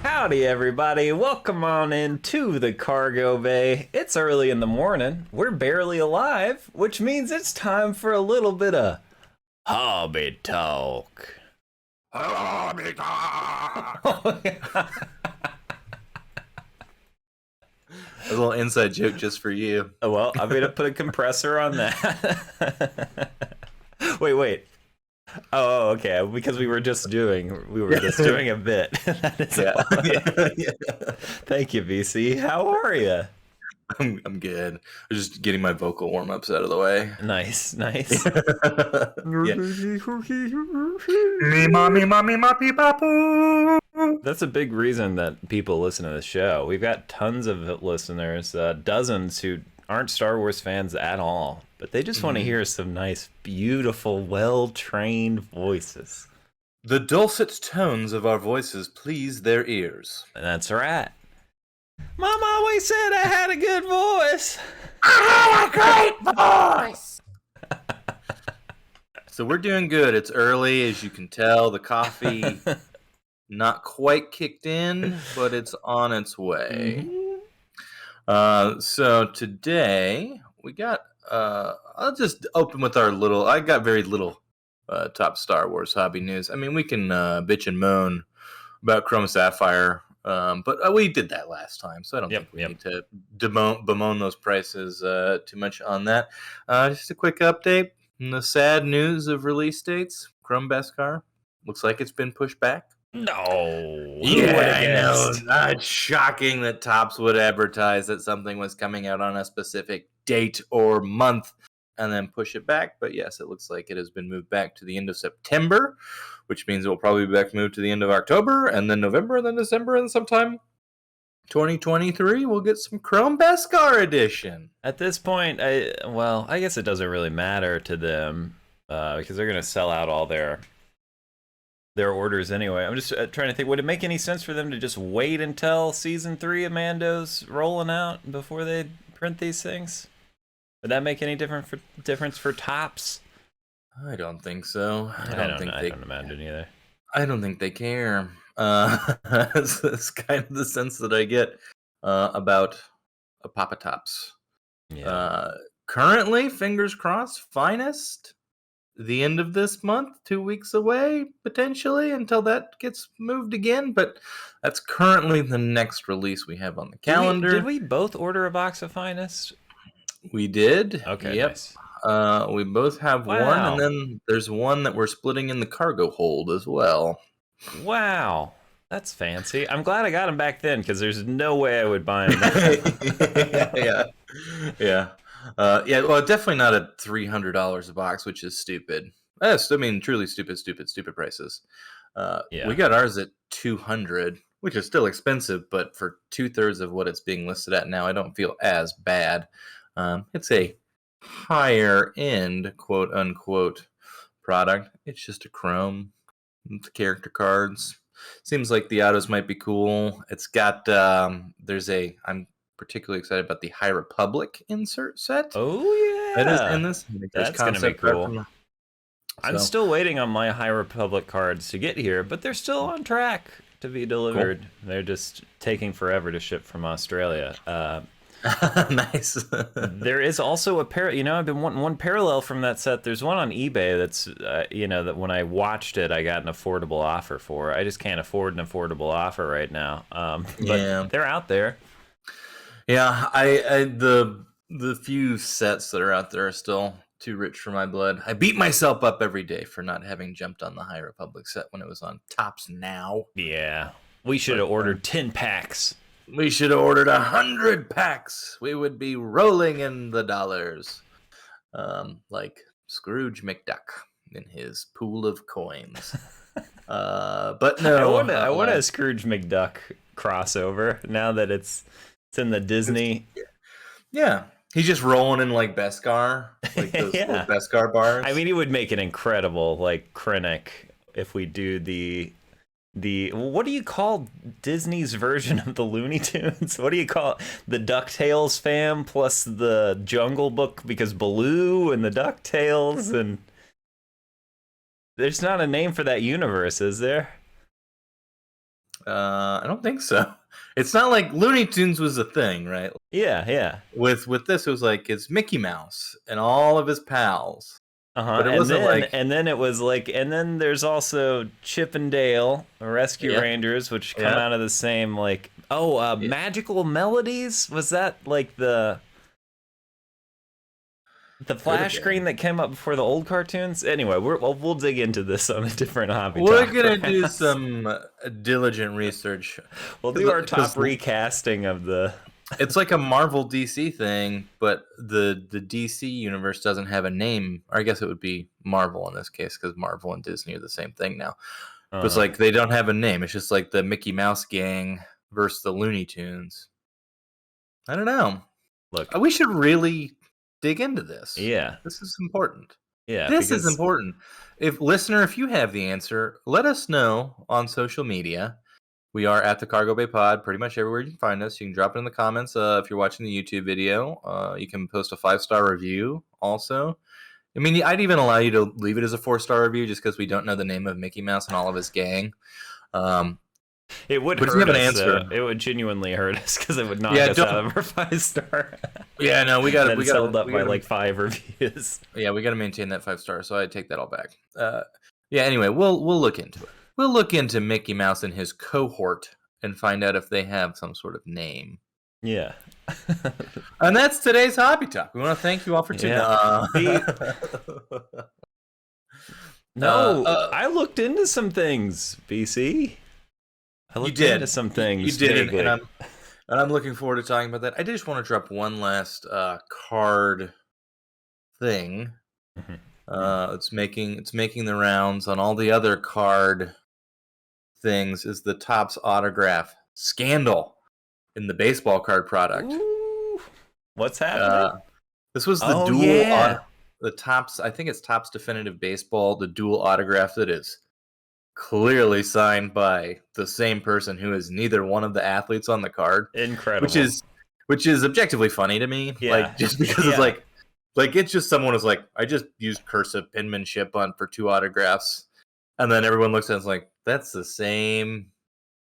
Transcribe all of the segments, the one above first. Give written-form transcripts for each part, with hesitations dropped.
Howdy, everybody. Welcome on into the cargo bay. It's early in the morning. We're barely alive, which means it's time for a little bit of hobby talk. Hobby talk. A little inside joke just for you. Well, I'm going to put a compressor on that. Wait. Oh, okay. Because we were just doing a bit. That is Yeah. Thank you, VC. How are you? I'm good. I'm just getting my vocal warm-ups out of the way. Nice. Me mommy papi papu. That's a big reason that people listen to the show. We've got tons of listeners, dozens who aren't Star Wars fans at all, but they just want to hear some nice, beautiful, well-trained voices. The dulcet tones of our voices please their ears. That's right. Mom always said I had a good voice. I had a great voice. So we're doing good. It's early, as you can tell. The coffee not quite kicked in, but it's on its way. So today we got. I'll just open with our little. I got very little top Star Wars hobby news. I mean, we can bitch and moan about Chrome Sapphire. But we did that last time, so I don't think we need to bemoan those prices too much on that. Just a quick update on the sad news of release dates. Chrome Beskar looks like it's been pushed back. No. Yeah, I know. Not shocking that Topps would advertise that something was coming out on a specific date or month and then push it back. But yes, it looks like it has been moved back to the end of September, which means it will probably be back moved to the end of October, and then November, and then December, and sometime 2023 we'll get some Chrome Beskar edition. At this point, I guess it doesn't really matter to them because they're going to sell out all their orders anyway. I'm just trying to think, would it make any sense for them to just wait until Season 3 of Mando's rolling out before they print these things? Would that make any difference for Topps? I don't think so. I don't imagine either. I don't think they care. It's kind of the sense that I get about a Papa Topps. Yeah. Currently, fingers crossed, finest. The end of this month, 2 weeks away, potentially, until that gets moved again. But that's currently the next release we have on the calendar. Did we both order a box of Finest? We did. Okay, yep. Nice. We both have one, and then there's one that we're splitting in the cargo hold as well. Wow. That's fancy. I'm glad I got them back then, because there's no way I would buy them. Yeah. Well, definitely not at $300 a box, which is stupid. Truly stupid prices. We got ours at $200, which is still expensive, but for 2/3 of what it's being listed at now, I don't feel as bad. It's a higher end, quote unquote, product. It's just a Chrome. It's character cards. Seems like the autos might be cool. It's got I'm particularly excited about the High Republic insert set. Oh yeah, that is in this. That's gonna be cool. I'm still waiting on my High Republic cards to get here, but they're still on track to be delivered. Cool. They're just taking forever to ship from Australia. Nice. There is also I've been wanting one parallel from that set. There's one on eBay that's, that when I watched it, I got an affordable offer for. I just can't afford an affordable offer right now. But they're out there. Yeah, the few sets that are out there are still too rich for my blood. I beat myself up every day for not having jumped on the High Republic set when it was on Topps Now. Yeah, we should have ordered 10 packs. We should have ordered 100 packs. We would be rolling in the dollars. Like Scrooge McDuck in his pool of coins. But no. I want a Scrooge McDuck crossover now that it's in the Disney. Yeah. He's just rolling in like Beskar. Like those little Beskar bars. I mean, he would make an incredible like Krennic if we do the what do you call Disney's version of the Looney Tunes? What do you call it? The DuckTales fam plus the Jungle Book, because Baloo and the DuckTales, and there's not a name for that universe, is there? I don't think so. It's not like Looney Tunes was a thing, right? Yeah. With this, it was like it's Mickey Mouse and all of his pals. Uh-huh. But it wasn't like, And then it was like, and then there's also Chip and Dale Rescue yeah, Rangers, which come yeah, out of the same like, yeah. Magical Melodies? Was that like the Could have flash been. screen that came up before the old cartoons? Anyway, we'll dig into this on a different hobby We're talk. gonna do Perhaps. some diligent research. We'll do our Because top recasting of the. it's like a Marvel DC thing, but the DC universe doesn't have a name. Or I guess it would be Marvel in this case, because Marvel and Disney are the same thing now. But it's like they don't have a name. It's just like the Mickey Mouse gang versus the Looney Tunes. I don't know. Look, We should really dig into this. yeah, This is important. yeah, This is because important. If you have the answer, let us know on social media. We are at the Cargo Bay Pod pretty much everywhere you can find us. You can drop it in the comments if you're watching the YouTube video. You can post a 5-star review also. I mean, I'd even allow you to leave it as a 4-star review just because we don't know the name of Mickey Mouse and all of his gang. it would But if you hurt have an us. answer, It would genuinely hurt us because it would knock Yeah, us out of our 5-star. yeah, no, we got That's held up by like 5 reviews. Yeah, we got to maintain that 5-star, so I take that all back. Yeah, anyway, we'll look into it. We'll look into Mickey Mouse and his cohort and find out if they have some sort of name. Yeah. And that's today's hobby talk. We want to thank you all for tuning in. No, I looked into some things, BC. I looked into some things. You did, and I'm looking forward to talking about that. I just want to drop one last card thing. It's making the rounds on all the other card things. Is the Topps autograph scandal in the baseball card product? Ooh, what's happening? This was the the Topps. I think it's Topps Definitive Baseball, the dual autograph that is clearly signed by the same person who is neither one of the athletes on the card. Incredible. Which is objectively funny to me. Yeah. Like just because it's like it's just someone who's like, I just used cursive penmanship for 2 autographs, and then everyone looks at it and is like, that's the same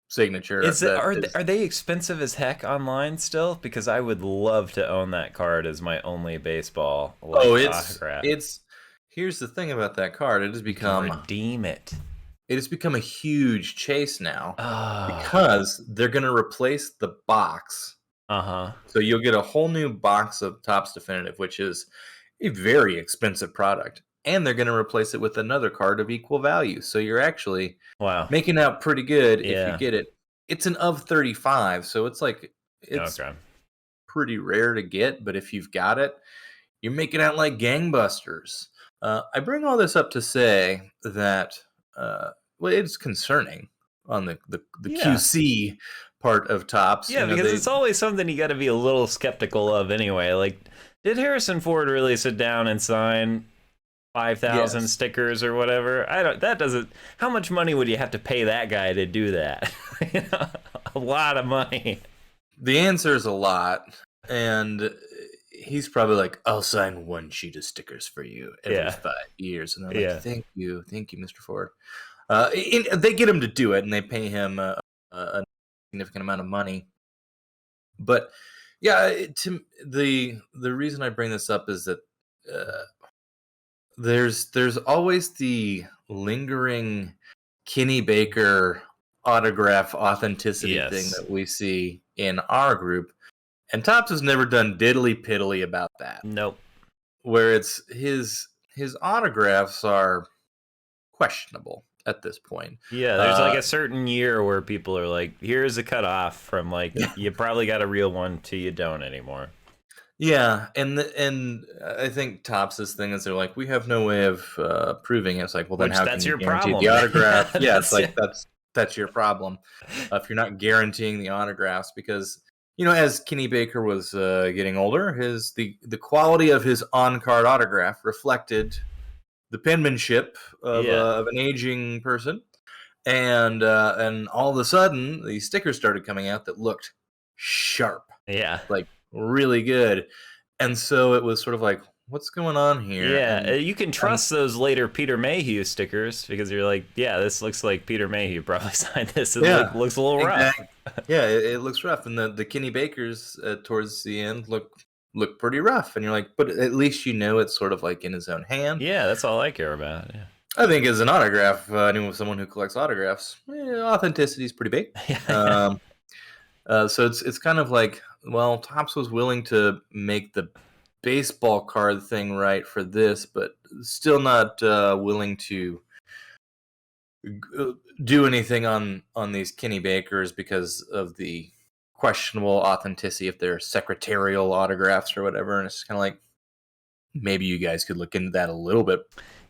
signature. Are they expensive as heck online still? Because I would love to own that card as my only baseball autograph. Here's the thing about that card. It has become redeem it. It has become a huge chase now because they're going to replace the box. So you'll get a whole new box of Topps Definitive, which is a very expensive product. And they're going to replace it with another card of equal value. So you're actually making out pretty good if you get it. It's an of 35, so it's like it's pretty rare to get. But if you've got it, you're making out like gangbusters. I bring all this up to say that it's concerning on the QC part of Topps. Yeah, because it's always something you got to be a little skeptical of anyway. Like, did Harrison Ford really sit down and sign 5,000 stickers or whatever? How much money would you have to pay that guy to do that? A lot of money. The answer is a lot, and he's probably like, I'll sign 1 sheet of stickers for you every 5 years. And they're like, thank you, Mr. Ford. They get him to do it, and they pay him a significant amount of money. But the reason I bring this up is that there's always the lingering Kenny Baker autograph authenticity thing that we see in our group, and Topps has never done diddly piddly about that. Nope. Where it's his autographs are questionable at this point. Yeah, there's like a certain year where people are like, here's a cutoff from like you probably got a real one to you don't anymore. Yeah, and I think Topps' thing is they're like, we have no way of proving it. It's like, well, then how can you guarantee the autograph? It's like that's your problem if you're not guaranteeing the autographs, because as Kenny Baker was getting older, the quality of his on-card autograph reflected the penmanship of an aging person, and all of a sudden these stickers started coming out that looked sharp, like really good, and so it was sort of like, What's going on here? Yeah, And you can trust those later Peter Mayhew stickers because you're like, yeah, this looks like Peter Mayhew probably signed this. It looks a little rough. Yeah, it looks rough, and the Kenny Bakers towards the end look pretty rough, and you're like, but at least you know it's sort of like in his own hand. Yeah, that's all I care about. Yeah. I think as an autograph, someone who collects autographs, authenticity is pretty big. So it's kind of like, well, Topps was willing to make the baseball card thing right for this, but still not willing to do anything on these Kenny Bakers because of the questionable authenticity if they're secretarial autographs or whatever. And it's kind of like, maybe you guys could look into that a little bit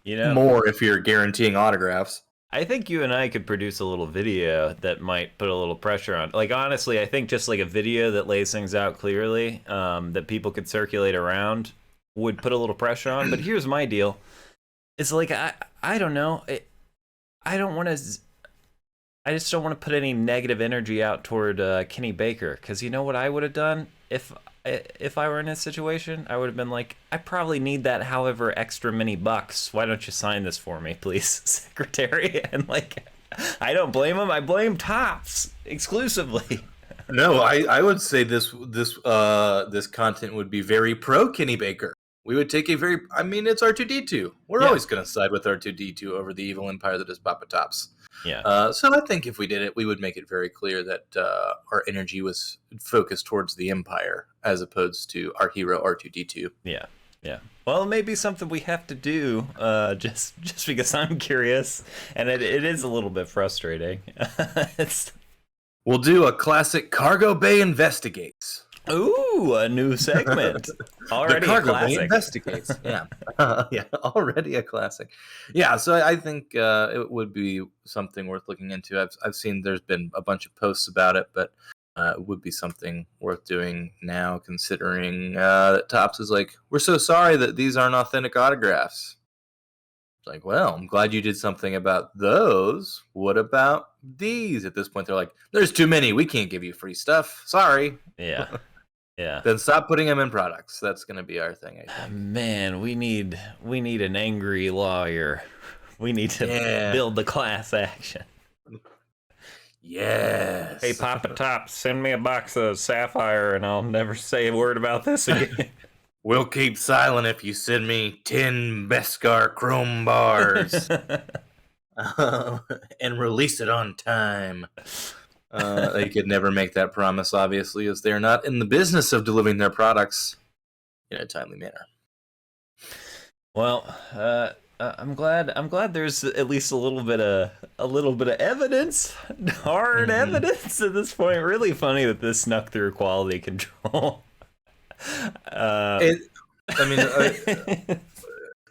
more if you're guaranteeing autographs. I think you and I could produce a little video that might put a little pressure on. Like, honestly, I think just like a video that lays things out clearly, that people could circulate around, would put a little pressure on. But here's my deal. It's like, I don't know. I don't want to... I just don't want to put any negative energy out toward Kenny Baker. Because you know what I would have done if I were in his situation? I would have been like, I probably need that however extra many bucks. Why don't you sign this for me, please, secretary? And like, I don't blame him. I blame Topps exclusively. No, I would say this content would be very pro Kenny Baker. We would take it's R2-D2. We're always going to side with R2-D2 over the evil empire that is Papa Topps. Yeah. So I think if we did it, we would make it very clear that our energy was focused towards the empire as opposed to our hero R2-D2. Yeah. Yeah. Well, it may be something we have to do just because I'm curious, and it is a little bit frustrating. We'll do a classic Cargo Bay Investigates. Ooh, a new segment. Already the Cargo a classic. Bay Investigates. Yeah. Yeah, already a classic. Yeah, so I think it would be something worth looking into. I've seen there's been a bunch of posts about it, but it would be something worth doing now, considering that Topps is like, we're so sorry that these aren't authentic autographs. It's like, well, I'm glad you did something about those. What about these? At this point, they're like, there's too many. We can't give you free stuff. Sorry. Yeah. Yeah. Then stop putting them in products. That's going to be our thing, I think. Man, we need an angry lawyer. We need to build the class action. Yes. Hey, Papa Topps, send me a box of Sapphire and I'll never say a word about this again. We'll keep silent if you send me 10 Beskar Chrome bars and release it on time. They could never make that promise, obviously, as they're not in the business of delivering their products in a timely manner. Well, I'm glad there's at least a little bit of evidence, hard evidence at this point. Really funny that this snuck through quality control.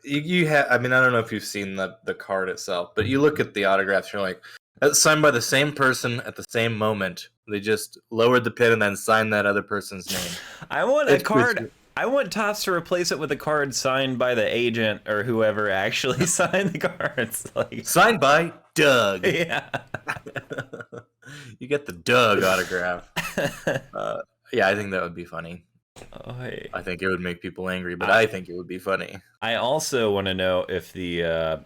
You have. I mean, I don't know if you've seen the card itself, but you look at the autographs, you're like, that's signed by the same person at the same moment. They just lowered the pin and then signed that other person's name. I want a card. I want Topps to replace it with a card signed by the agent or whoever actually signed the cards. Like, signed by Doug. Yeah. You get the Doug autograph. Yeah, I think that would be funny. Oh, hey. I think it would make people angry, but I think it would be funny. I also want to know if the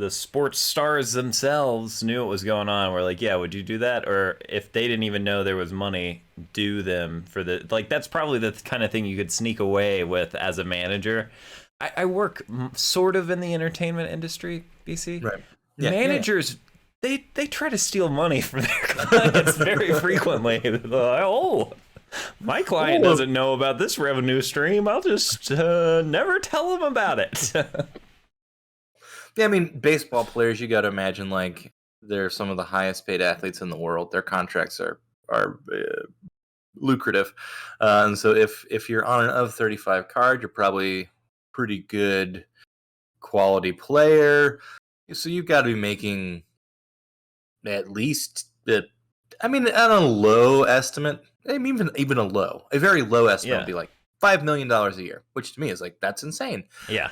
sports stars themselves knew what was going on. We're like, yeah, would you do that? Or if they didn't even know there was money, do them for the... Like, that's probably the kind of thing you could sneak away with as a manager. I work sort of in the entertainment industry, BC. Right. Yeah, managers... Yeah. They try to steal money from their clients very frequently. Like, oh, my client doesn't know about this revenue stream. I'll just never tell them about it. Yeah, I mean, baseball players, you got to imagine, like, they're some of the highest paid athletes in the world. Their contracts are lucrative. And so if you're on an of 35 card, you're probably pretty good quality player. So you've got to be making at least, on a low estimate, I mean, even a very low estimate would be like $5 million a year, which to me is like, that's insane. Yeah.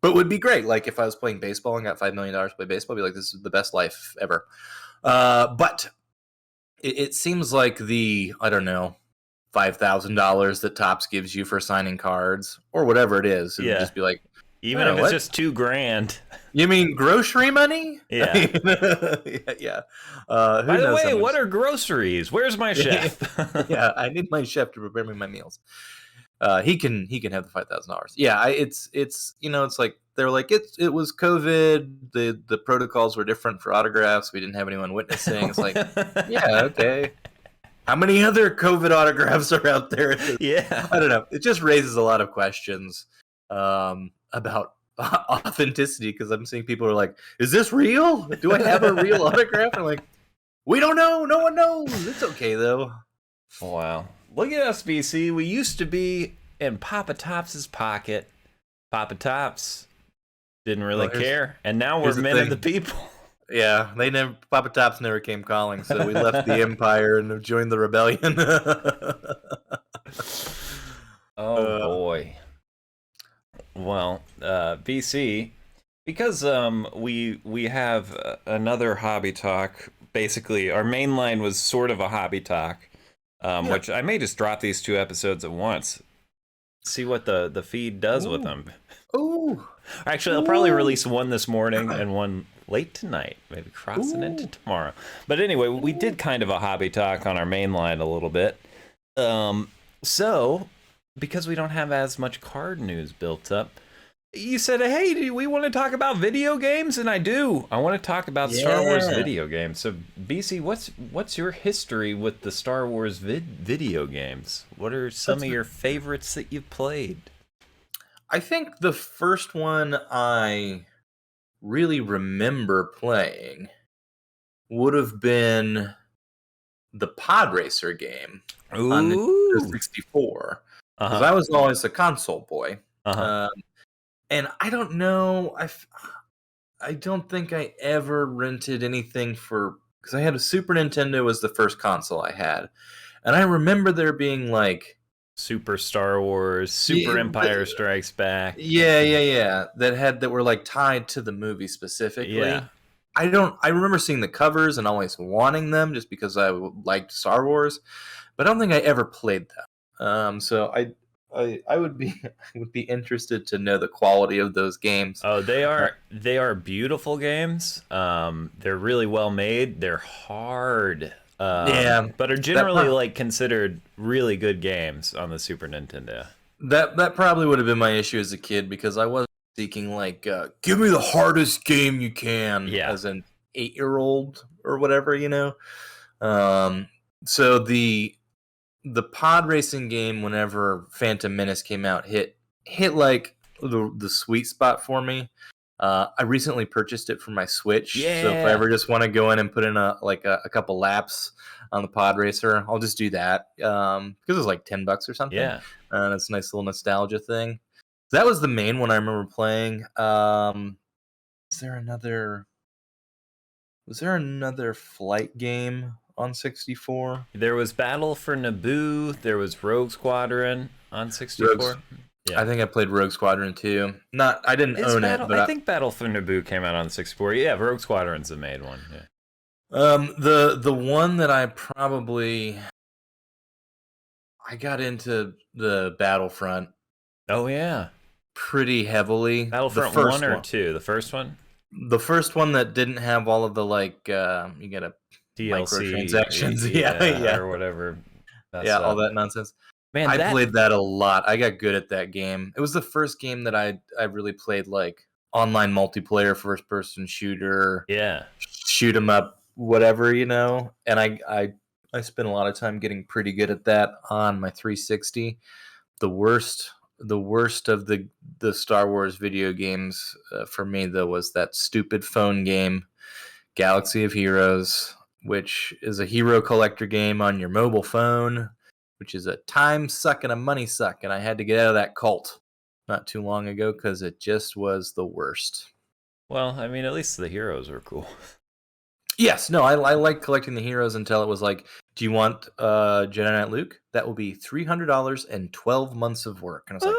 But would be great. Like if I was playing baseball and got $5 million to play baseball, I'd be like, this is the best life ever. But it seems like $5,000 that Topps gives you for signing cards or whatever it is. It would just be like, even if it's just $2,000. You mean grocery money? Yeah. Yeah. By the way, what are groceries? Where's my chef? Yeah, I need my chef to prepare me my meals. He can have the $5,000. Yeah, it's it's like they're like it was COVID. The protocols were different for autographs. We didn't have anyone witnessing. It's like, yeah, okay. How many other COVID autographs are out there? Yeah, I don't know. It just raises a lot of questions about authenticity, because I'm seeing people are like, is this real? Do I have a real autograph? I'm like, we don't know. No one knows. It's okay though. Wow. Look at us, BC. We used to be in Papa Tops's pocket. Papa Tops didn't really care, and now we're men of the people. Yeah, Papa Tops never came calling, so we left the empire and joined the rebellion. Oh boy. Well, BC, because we have another hobby talk. Basically, our main line was sort of a hobby talk, which I may just drop these 2 episodes at once. See what the feed does with them. Ooh. Actually, I'll probably release one this morning and one late tonight, maybe crossing into tomorrow. But anyway, we did kind of a hobby talk on our main line a little bit. So, because we don't have as much card news built up, you said, hey, do we want to talk about video games? And I do. I want to talk about Star Wars video games. So, BC, what's your history with the Star Wars video games? What are some of your favorites that you've played? I think the first one I really remember playing would have been the Pod Racer game on the 64. Because I was always a console boy. And I don't know, I don't think I ever rented anything because I had a Super Nintendo was the first console I had. And I remember there being like Super Star Wars, Super Empire Strikes Back. Yeah. That were like tied to the movie specifically. Yeah. I remember seeing the covers and always wanting them just because I liked Star Wars, but I don't think I ever played them. So I would be interested to know the quality of those games. Oh, they are beautiful games. They're really well made. They're hard. But are generally considered really good games on the Super Nintendo. That probably would have been my issue as a kid, because I wasn't seeking give me the hardest game you can as an 8-year-old or whatever, So the pod racing game, whenever Phantom Menace came out, hit like the sweet spot for me. I recently purchased it for my Switch, so if I ever just want to go in and put in a couple laps on the pod racer, I'll just do that, because it was like $10 or something. Yeah, and it's a nice little nostalgia thing. That was the main one I remember playing. Was there another flight game on 64? There was Battle for Naboo. There was Rogue Squadron on 64. I think I played Rogue Squadron too. I didn't own it, but I think Battle for Naboo came out on 64. Yeah, Rogue Squadron's the main one. Yeah. The one that I got into the Battlefront. Oh yeah, pretty heavily. Battlefront 1 or 2? The first one. The first one that didn't have all of the you gotta DLC microtransactions, or whatever. All that nonsense. Man, I played that a lot. I got good at that game. It was the first game that I really played online multiplayer, first person shooter. Yeah. Shoot 'em up, whatever, And I spent a lot of time getting pretty good at that on my 360. The worst of the Star Wars video games for me, though, was that stupid phone game, Galaxy of Heroes, which is a hero collector game on your mobile phone, which is a time suck and a money suck. And I had to get out of that cult not too long ago because it just was the worst. Well, I mean, at least the heroes were cool. Yes, no, I like collecting the heroes until it was like, do you want Jedi Knight Luke? That will be $300 and 12 months of work. And I was like,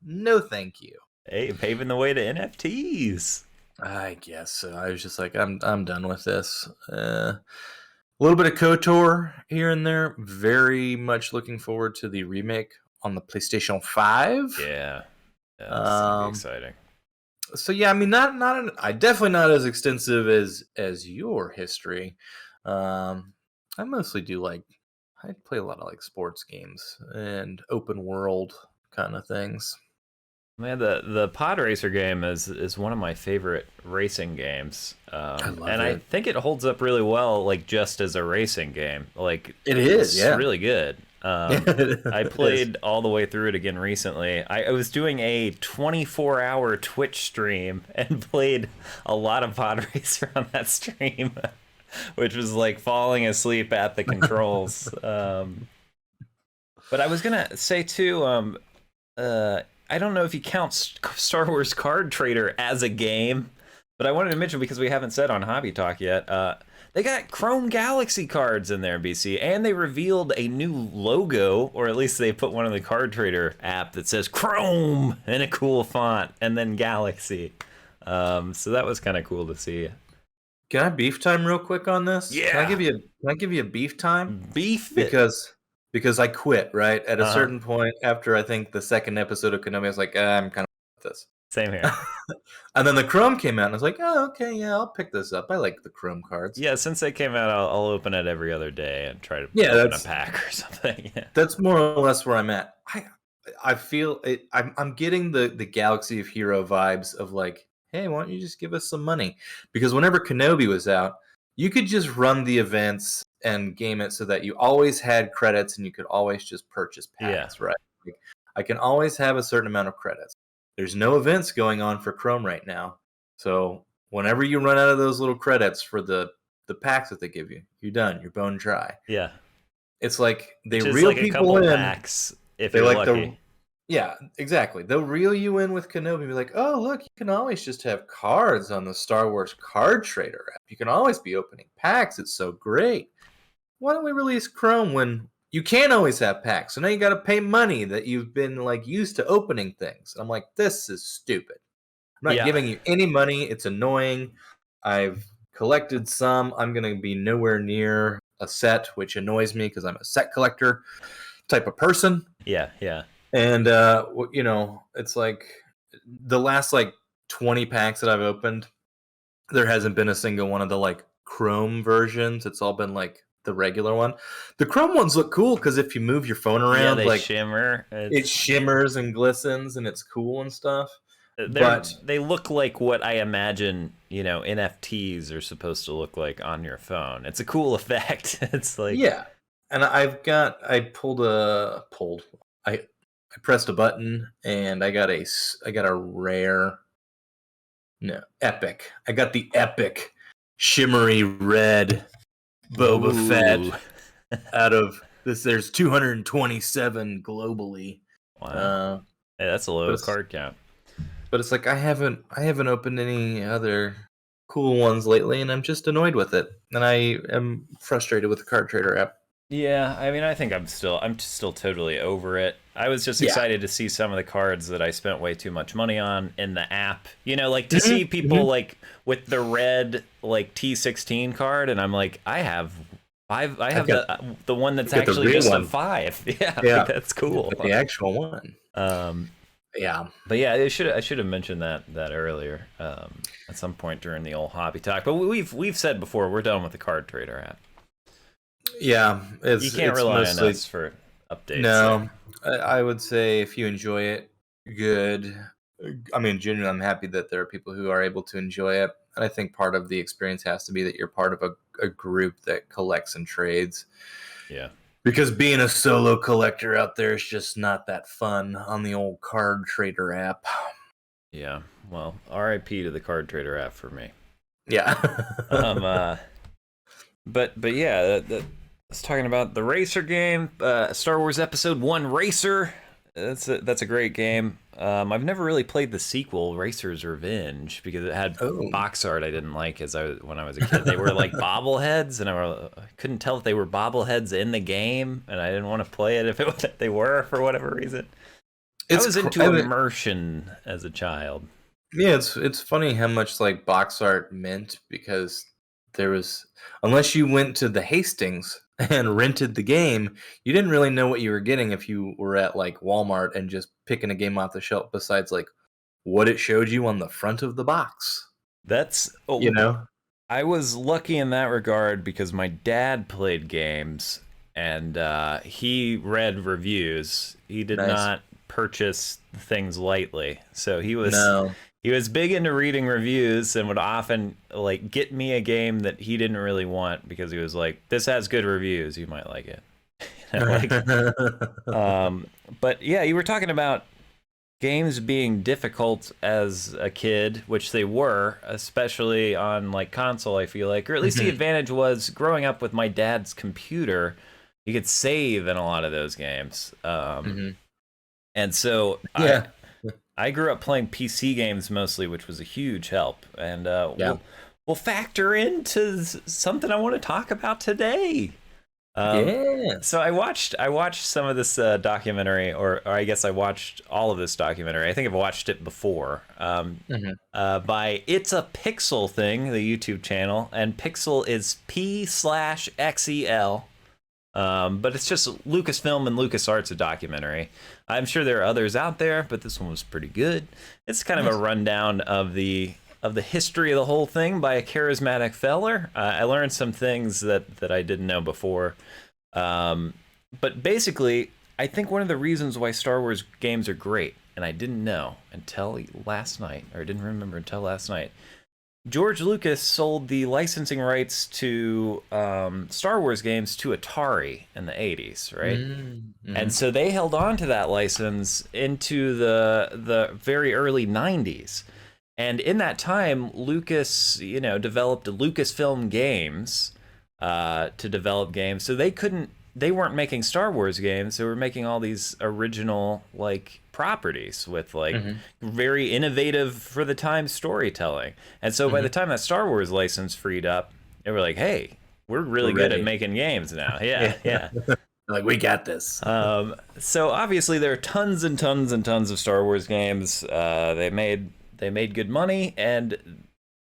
no, thank you. Hey, paving the way to NFTs. I guess so. I was just like, I'm done with this. A little bit of KOTOR here and there. Very much looking forward to the remake on the PlayStation 5. Yeah, that's gonna be exciting. So yeah, I mean, I definitely not as extensive as your history. I mostly do like I play a lot of like sports games and open world kind of things. Man, the Pod Racer game is one of my favorite racing games, I love and I it. think it holds up really well, like just as a racing game. Like It is, it's yeah. really good. I played all the way through it again recently. I was doing a 24-hour Twitch stream and played a lot of Pod Racer on that stream, which was like falling asleep at the controls. But I was gonna say too, I don't know if you count Star Wars Card Trader as a game, but I wanted to mention because we haven't said on Hobby Talk yet. They got Chrome Galaxy cards in there, BC, and they revealed a new logo, or at least they put one in the Card Trader app that says Chrome in a cool font, and then Galaxy. So that was kind of cool to see. Can I beef time real quick on this? Yeah. Can I give you a beef time? Beef it. Because I quit, right? At a certain point after I think the second episode of Konami, I was like, I'm kind of with this. Same here. And then the Chrome came out, and I was like, oh, okay, yeah, I'll pick this up. I like the Chrome cards. Yeah, since they came out, I'll open it every other day and try to open a pack or something. Yeah. That's more or less where I'm at. I feel it. I'm getting the Galaxy of Hero vibes of like, hey, why don't you just give us some money? Because whenever Kenobi was out, you could just run the events and game it so that you always had credits and you could always just purchase packs, right? Like, I can always have a certain amount of credits. There's no events going on for Chrome right now. So whenever you run out of those little credits for the packs that they give you, you're done. You're bone dry. Yeah. It's like they Just reel like people in. Packs if you're like lucky. Yeah, exactly. They'll reel you in with Kenobi and be like, oh, look, you can always just have cards on the Star Wars Card Trader app. You can always be opening packs. It's so great. Why don't we release Chrome when you can't always have packs? So now you got to pay money that you've been like used to opening things. And I'm like, this is stupid. I'm not giving you any money. It's annoying. I've collected some. I'm going to be nowhere near a set, which annoys me because I'm a set collector type of person. Yeah, yeah. And you know, it's like the last like 20 packs that I've opened, there hasn't been a single one of the like Chrome versions. It's all been like the regular one. The Chrome ones look cool because if you move your phone around, they like shimmer. It shimmers and glistens, and it's cool and stuff. But they look like what I imagine, you know, NFTs are supposed to look like on your phone. It's a cool effect. It's like and I pressed a button and I got a rare, no, epic. I got the epic shimmery red Boba Fett out of this. There's 227 globally. Wow. Hey, that's a low card count. But it's like I haven't opened any other cool ones lately, and I'm just annoyed with it. And I am frustrated with the Card Trader app. Yeah, I mean, I think I'm still totally over it. I was just excited to see some of the cards that I spent way too much money on in the app. You know, like to see people like with the red like T16 card, and I'm like, I have the one that's actually just a 5. Yeah, like, that's cool. The actual one. Yeah, but yeah, I should have mentioned that earlier at some point during the old hobby talk. But we've said before we're done with the Card Trader app. Yeah, you can't rely on us for updates. No, I would say if you enjoy it, good. I mean, genuinely, I'm happy that there are people who are able to enjoy it. And I think part of the experience has to be that you're part of a group that collects and trades. Yeah. Because being a solo collector out there is just not that fun on the old Card Trader app. Yeah. Well, RIP to the Card Trader app for me. Yeah. But yeah, let's talking about the racer game, Star Wars Episode 1 Racer. That's a great game. I've never really played the sequel, Racer's Revenge, because it had box art I didn't like when I was a kid. They were like bobbleheads, and I couldn't tell if they were bobbleheads in the game, and I didn't want to play it if they were for whatever reason. I was into immersion as a child. Yeah, it's funny how much like box art meant, because there was, unless you went to the Hastings and rented the game, you didn't really know what you were getting if you were at like Walmart and just picking a game off the shelf, besides like what it showed you on the front of the box. That's You know? I was lucky in that regard because my dad played games and he read reviews. He did Nice. not purchase things lightly, so No. he was big into reading reviews and would often like get me a game that he didn't really want because he was like, "This has good reviews, you might like it." Like, um, but yeah, you were talking about games being difficult as a kid, which they were, especially on like console, I feel like. Or at least the Mhm. advantage was growing up with my dad's computer, you could save in a lot of those games. Mhm. And so Yeah. I grew up playing PC games mostly, which was a huge help. And Yeah. we'll factor into something I want to talk about today. Um, Yeah. so I watched some of this documentary, or I guess I watched all of this documentary. I think I've watched it before. Mhm. By It's a Pixel Thing, the YouTube channel, and Pixel is P/XEL. But it's just Lucasfilm and LucasArts a documentary. I'm sure there are others out there, but this one was pretty good. It's kind of a Nice. rundown of the history of the whole thing by a charismatic feller. I learned some things that I didn't know before. Um, but basically, I think one of the reasons why Star Wars games are great, and I didn't know until last night, or I didn't remember until last night, George Lucas sold the licensing rights to Star Wars games to Atari in the 80s, right? And Mhm. so they held on to that license into the very early 90s. And in that time, Lucas, developed Lucasfilm Games to develop games. So they weren't making Star Wars games. They were making all these original like properties with like Mhm. very innovative for the time storytelling. And so by the Mhm. time that Star Wars license freed up, they were like, "Hey, we're We're really good at ready. making games now." Yeah. Yeah, yeah. Like, we got this. So obviously there are tons and tons and tons of Star Wars games. They made good money, and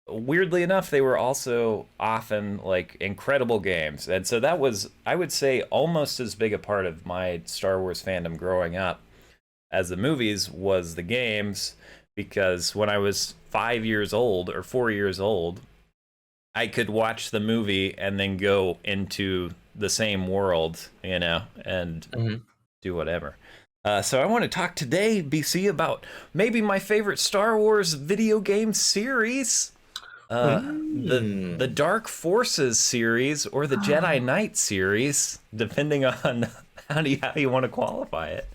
weirdly enough, they were also often like incredible games. And so that was, I would say, almost as big a part of my Star Wars fandom growing up as the movies was the games. Because when I was 5 years old or 4 years old, I could watch the movie and then go into the same world, and Mhm. do whatever. So I want to talk today, BC, about maybe my favorite Star Wars video game series, the Mm. Dark Forces series or the Jedi Knight series, depending on how you want to qualify it.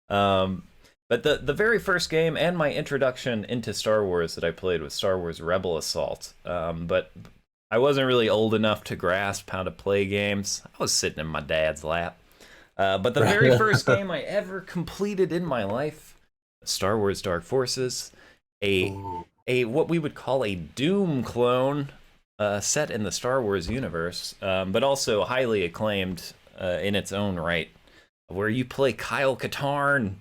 Um, but the very first game and my introduction into Star Wars that I played was Star Wars Rebel Assault. But I wasn't really old enough to grasp how to play games. I was sitting in my dad's lap. But the very Right. first game I ever completed in my life, Star Wars Dark Forces, a Ooh. a what we would call a Doom clone, set in the Star Wars universe, but also highly acclaimed in its own right, where you play Kyle Katarn.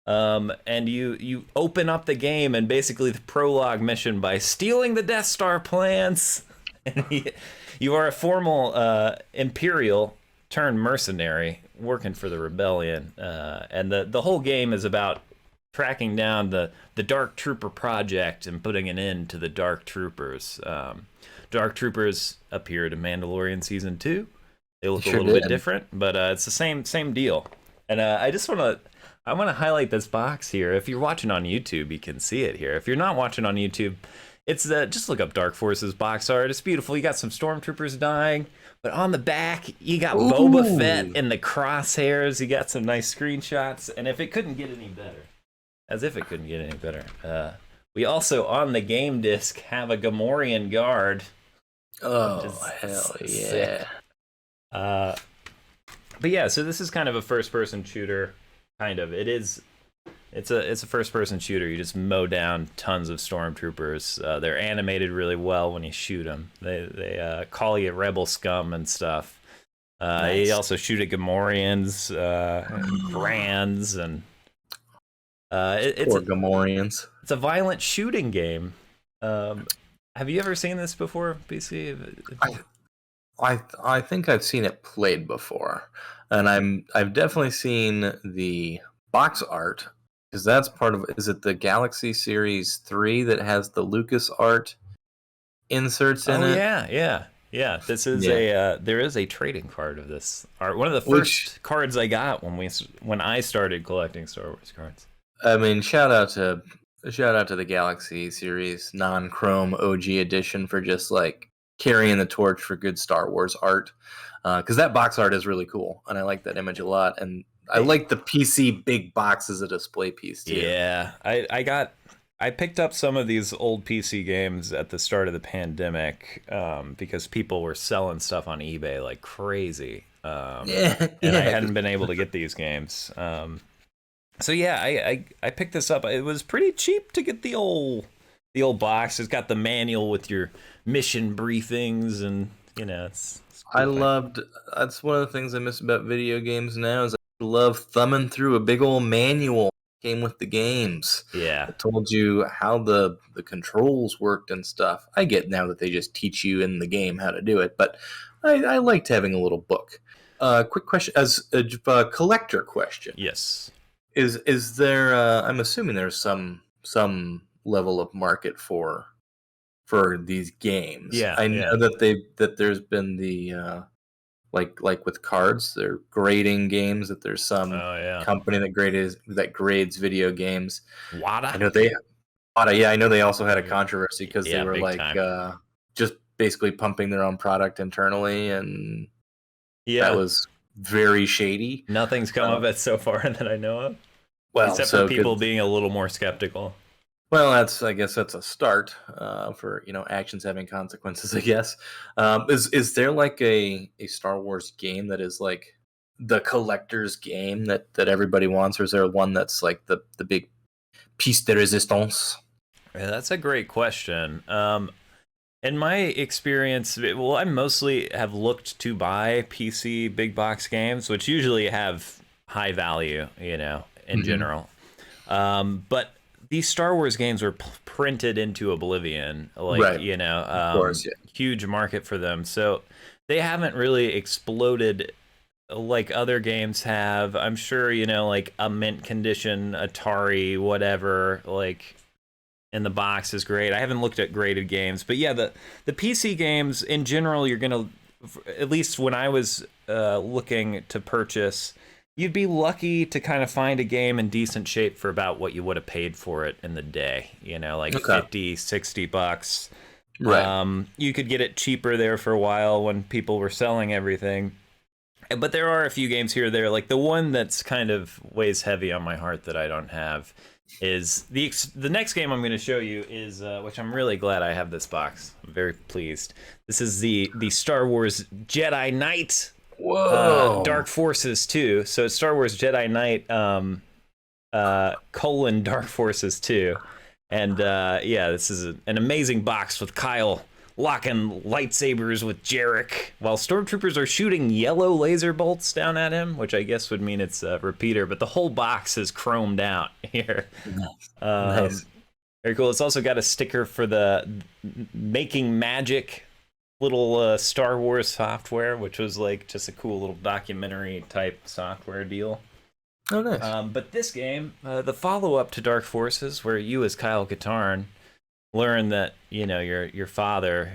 And you open up the game and basically the prologue mission by stealing the Death Star plans, and you are a formal Imperial turned mercenary working for the rebellion, and the whole game is about tracking down the Dark Trooper project and putting an end to the Dark Troopers. Dark Troopers appeared in Mandalorian season 2. They You look a sure little bit did. different, but it's the same deal. And I want to highlight this box here. If you're watching on YouTube, you can see it here. If you're not watching on YouTube, it's just look up Dark Forces box art. It's beautiful. You got some stormtroopers dying, but on the back you got Boba Fett Ooh. in the crosshairs. You got some nice screenshots, and if it couldn't get any better, as if it couldn't get any better, we also on the game disc have a Gamorrean guard, which Oh, is hell sick. yeah. Uh, but yeah, so this is kind of a first-person shooter. Kind of, it is. It's a first-person shooter. You just mow down tons of stormtroopers. They're animated really well when you shoot them. They call you rebel scum and stuff. You Nice. also shoot at Gamorreans, Brands, and it's Poor Gamorreans. It's a violent shooting game. Have you ever seen this before, BC? I think I've seen it played before, and I've definitely seen the box art because that's part of. Is it the Galaxy Series 3 that has the Lucas art inserts in Oh it? yeah. This is Yeah, there is a trading card of this art. One of the which first cards I got when I started collecting Star Wars cards. I mean, shout out to the Galaxy Series non-Chrome OG edition for just like carrying the torch for good Star Wars art, because that box art is really cool, and I like that image a lot, and I It, like the PC big box as a display piece too. yeah, I picked up some of these old PC games at the start of the pandemic because people were selling stuff on eBay like crazy. Yeah, And I yeah. hadn't been able to get these games. So yeah, I picked this up. It was pretty cheap to get the old box. It's got the manual with your mission briefings, and it's a I cool thing. loved. That's one of the things I miss about video games now is I love thumbing through a big old manual that came with the games. Yeah, It told you how the controls worked and stuff. I get now that they just teach you in the game how to do it, but I liked having a little book. Quick question, as a collector question, yes, is there? I'm assuming there's some level of market for these games. yeah, I yeah. know that there's been the like with cards, they're grading games. That there's some Oh yeah, company that grades video games. I Wada. know yeah, I know they also had a controversy because they Yeah, were big like time. just basically pumping their own product internally, and that Yeah, was very shady. nothing's come Uh, of it so far that I know of, well, except for so people good. being a little more skeptical. Well, I guess that's a start for actions having consequences. I guess is there like a Star Wars game that is like the collector's game that everybody wants, or is there one that's like the big piece de resistance? Yeah, that's a great question. In my experience, well, I mostly have looked to buy PC big box games, which usually have high value, in Hmm. general. But these Star Wars games were printed into oblivion, like, Right, of course, yeah. huge market for them. So they haven't really exploded like other games have. I'm sure, like a mint condition Atari, whatever, like in the box is great. I haven't looked at graded games, but yeah, the PC games in general, you're gonna, at least when I was looking to purchase, you'd be lucky to kind of find a game in decent shape for about what you would have paid for it in the day. Like Okay, 50, $60. right. You could get it cheaper there for a while when people were selling everything. But there are a few games here or there. Like the one that's kind of weighs heavy on my heart that I don't have is the next game I'm going to show you is which I'm really glad I have this box. I'm very pleased. This is the Star Wars Jedi Knight Whoa. Dark Forces 2. So it's Star Wars Jedi Knight colon Dark Forces 2. And yeah, this is an amazing box with Kyle locking lightsabers with Jarek while stormtroopers are shooting yellow laser bolts down at him, which I guess would mean it's a repeater, but the whole box is chromed out here. Nice. Um, Nice. Very cool. It's also got a sticker for the Making Magic little Star Wars software, which was like just a cool little documentary type software deal. Oh, nice. But this game, the follow up to Dark Forces, where you as Kyle Katarn learn that your father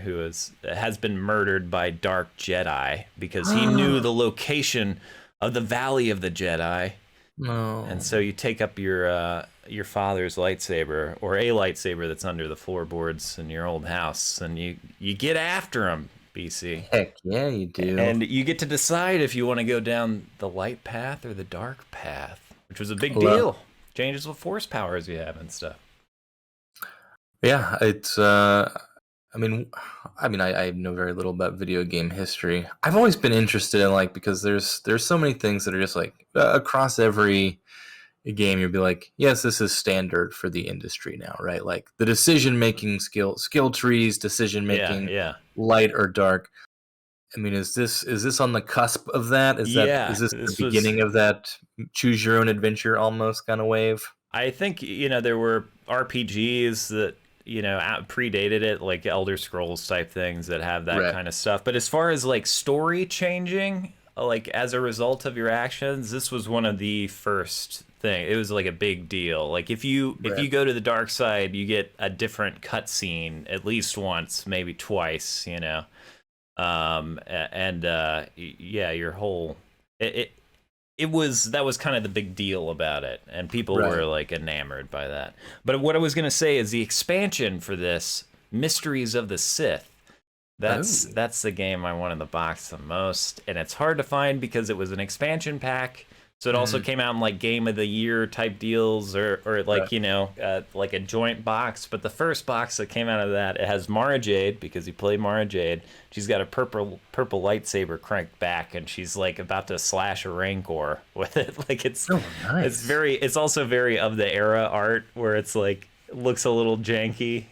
has been murdered by Dark Jedi because he knew the location of the Valley of the Jedi, and so No. you take up your father's lightsaber or a lightsaber that's under the floorboards in your old house, and you get after him, BC, Heck yeah, you do. and you get to decide if you want to go down the light path or the dark path, which was a big Love. deal. Changes what force powers you have and stuff. Yeah, it's I know very little about video game history. I've always been interested in like because there's so many things that are just like across every game you'll be like, yes, this is standard for the industry now, right? Like the decision making skill trees, decision Yeah, making yeah. light or dark. I mean, is this on the cusp of that? Is Yeah, this the this was beginning of that choose your own adventure almost kind of wave? I think, you know, there were RPGs that, you know, predated it, like Elder Scrolls type things that have that Right. kind of stuff. But as far as like story changing, like as a result of your actions, this was one of the first thing. It was like a big deal. Like if Right. you go to the dark side, you get a different cutscene at least once, maybe twice, you know. Yeah, your whole it, it was that was kind of the big deal about it, and people Right. were like enamored by that. But what I was going to say is the expansion for this, Mysteries of the Sith, Oh. that's the game I want in the box the most, and it's hard to find because it was an expansion pack. So it also Mm, came out in like game of the year type deals, or right. like, you know, like a joint box. But the first box that came out of that, it has Mara Jade, because you play Mara Jade. She's got a purple lightsaber cranked back, and she's like about to slash a Rancor with it. Like Oh, nice. it's also very of the era art where it's like looks a little janky.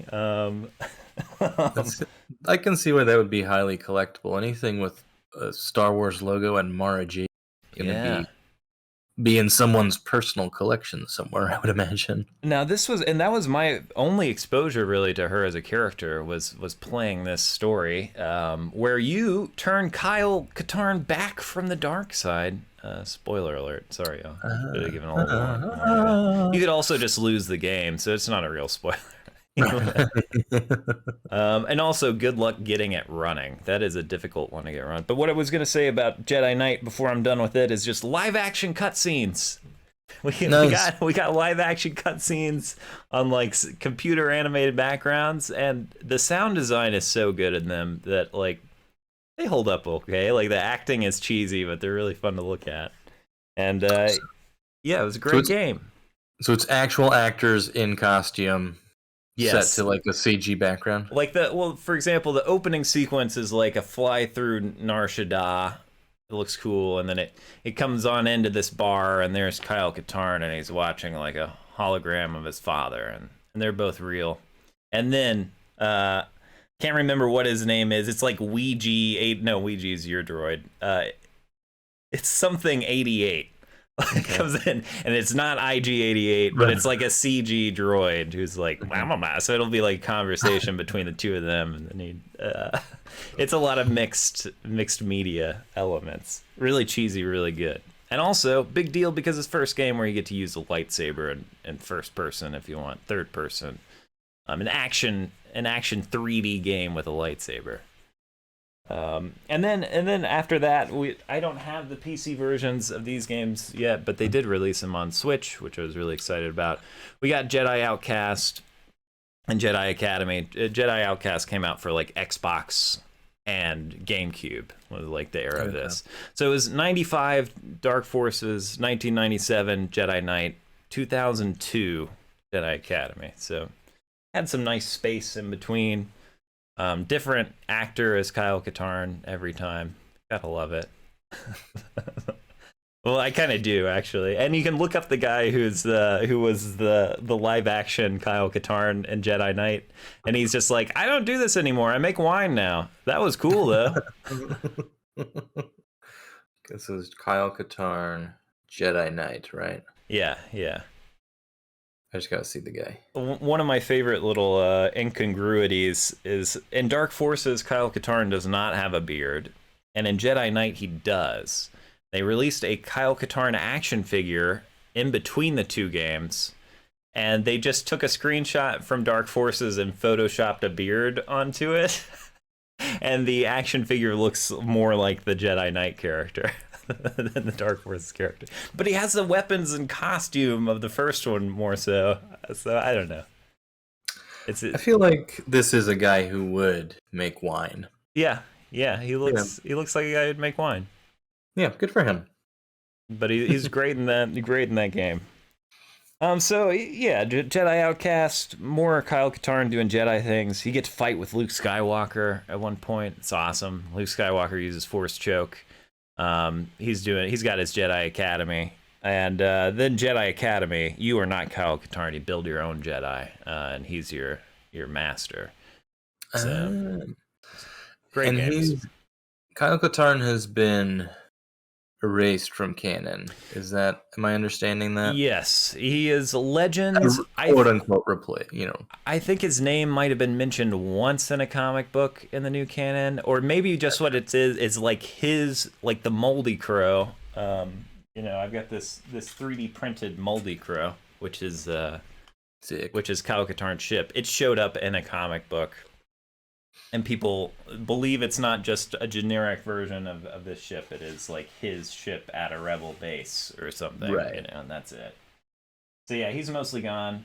That's I can see why that would be highly collectible. Anything with a Star Wars logo and Mara Jade is going to Yeah. be in someone's personal collection somewhere, I would imagine. Now that was my only exposure really to her as a character was playing this story, where you turn Kyle Katarn back from the dark side. Spoiler alert! Sorry, I should have given a little warning there. You could also just lose the game, so it's not a real spoiler. And also, good luck getting it running. That is a difficult one to get run. But what I was going to say about Jedi Knight before I'm done with it is just live action cutscenes. Nice. We got live action cutscenes on like computer animated backgrounds, and the sound design is so good in them that like they hold up okay. Like the acting is cheesy, but they're really fun to look at. And yeah, it was a So great it's game. so it's actual actors in costume set to Yes, like a CG background. like for example, the opening sequence is like a fly through Nar Shaddaa. It looks cool, and then it comes on into this bar, and there's Kyle Katarn, and he's watching like a hologram of his father, and they're both real. And then can't remember what his name is. It's like Ouija eight. No, Ouija is your droid. It's something 88. It Okay. comes in, and it's not IG-88, but Right. it's like a CG droid who's like, "Mama." So it'll be like conversation between the two of them, and then it's a lot of mixed media elements. Really cheesy, really good, and also big deal because it's first game where you get to use a lightsaber in first person if you want third person. An action 3D game with a lightsaber. And then after that, I don't have the PC versions of these games yet, but they did release them on Switch, which I was really excited about. We got Jedi Outcast and Jedi Academy. Jedi Outcast came out for like Xbox and GameCube, was like the era of Okay. this. So it was 95 Dark Forces, 1997 Jedi Knight, 2002 Jedi Academy. So had some nice space in between. Different actor as Kyle Katarn every time. Gotta love it. Well, I kind of do actually, and you can look up the guy who was the live action Kyle Katarn in Jedi Knight, and he's just like, I don't do this anymore. I make wine now. That was cool though. This is Kyle Katarn, Jedi Knight, right? Yeah, yeah. I just gotta see the guy. One of my favorite little incongruities is in Dark Forces, Kyle Katarn does not have a beard, and in Jedi Knight he does. They released a Kyle Katarn action figure in between the two games, and they just took a screenshot from Dark Forces and photoshopped a beard onto it, and the action figure looks more like the Jedi Knight character than the Dark Forces character. But he has the weapons and costume of the first one more so. So I don't know. I feel like this is a guy who would make wine. Yeah, yeah. Yeah, He looks like a guy who'd make wine. yeah, good for him. But he's great in that. Great in that game. So yeah, Jedi Outcast, more Kyle Katarn doing Jedi things. He gets to fight with Luke Skywalker at one point. It's awesome. Luke Skywalker uses Force choke. He's got his Jedi Academy, and then Jedi Academy. You are not Kyle Katarn. You build your own Jedi, and he's your master. So Uh, great and games. Kyle Katarn has been erased from canon. Am I understanding that? Yes, he is Legends. Quote unquote replay, you know. I think his name might have been mentioned once in a comic book in the new canon, or maybe just what it is like his, like the Moldy Crow. I've got this 3D printed Moldy Crow, which is Sick. which is Kyle Katarn's ship. It showed up in a comic book, and people believe it's not just a generic version of this ship. It is like his ship at a rebel base or something, right? And that's it. So yeah, he's mostly gone.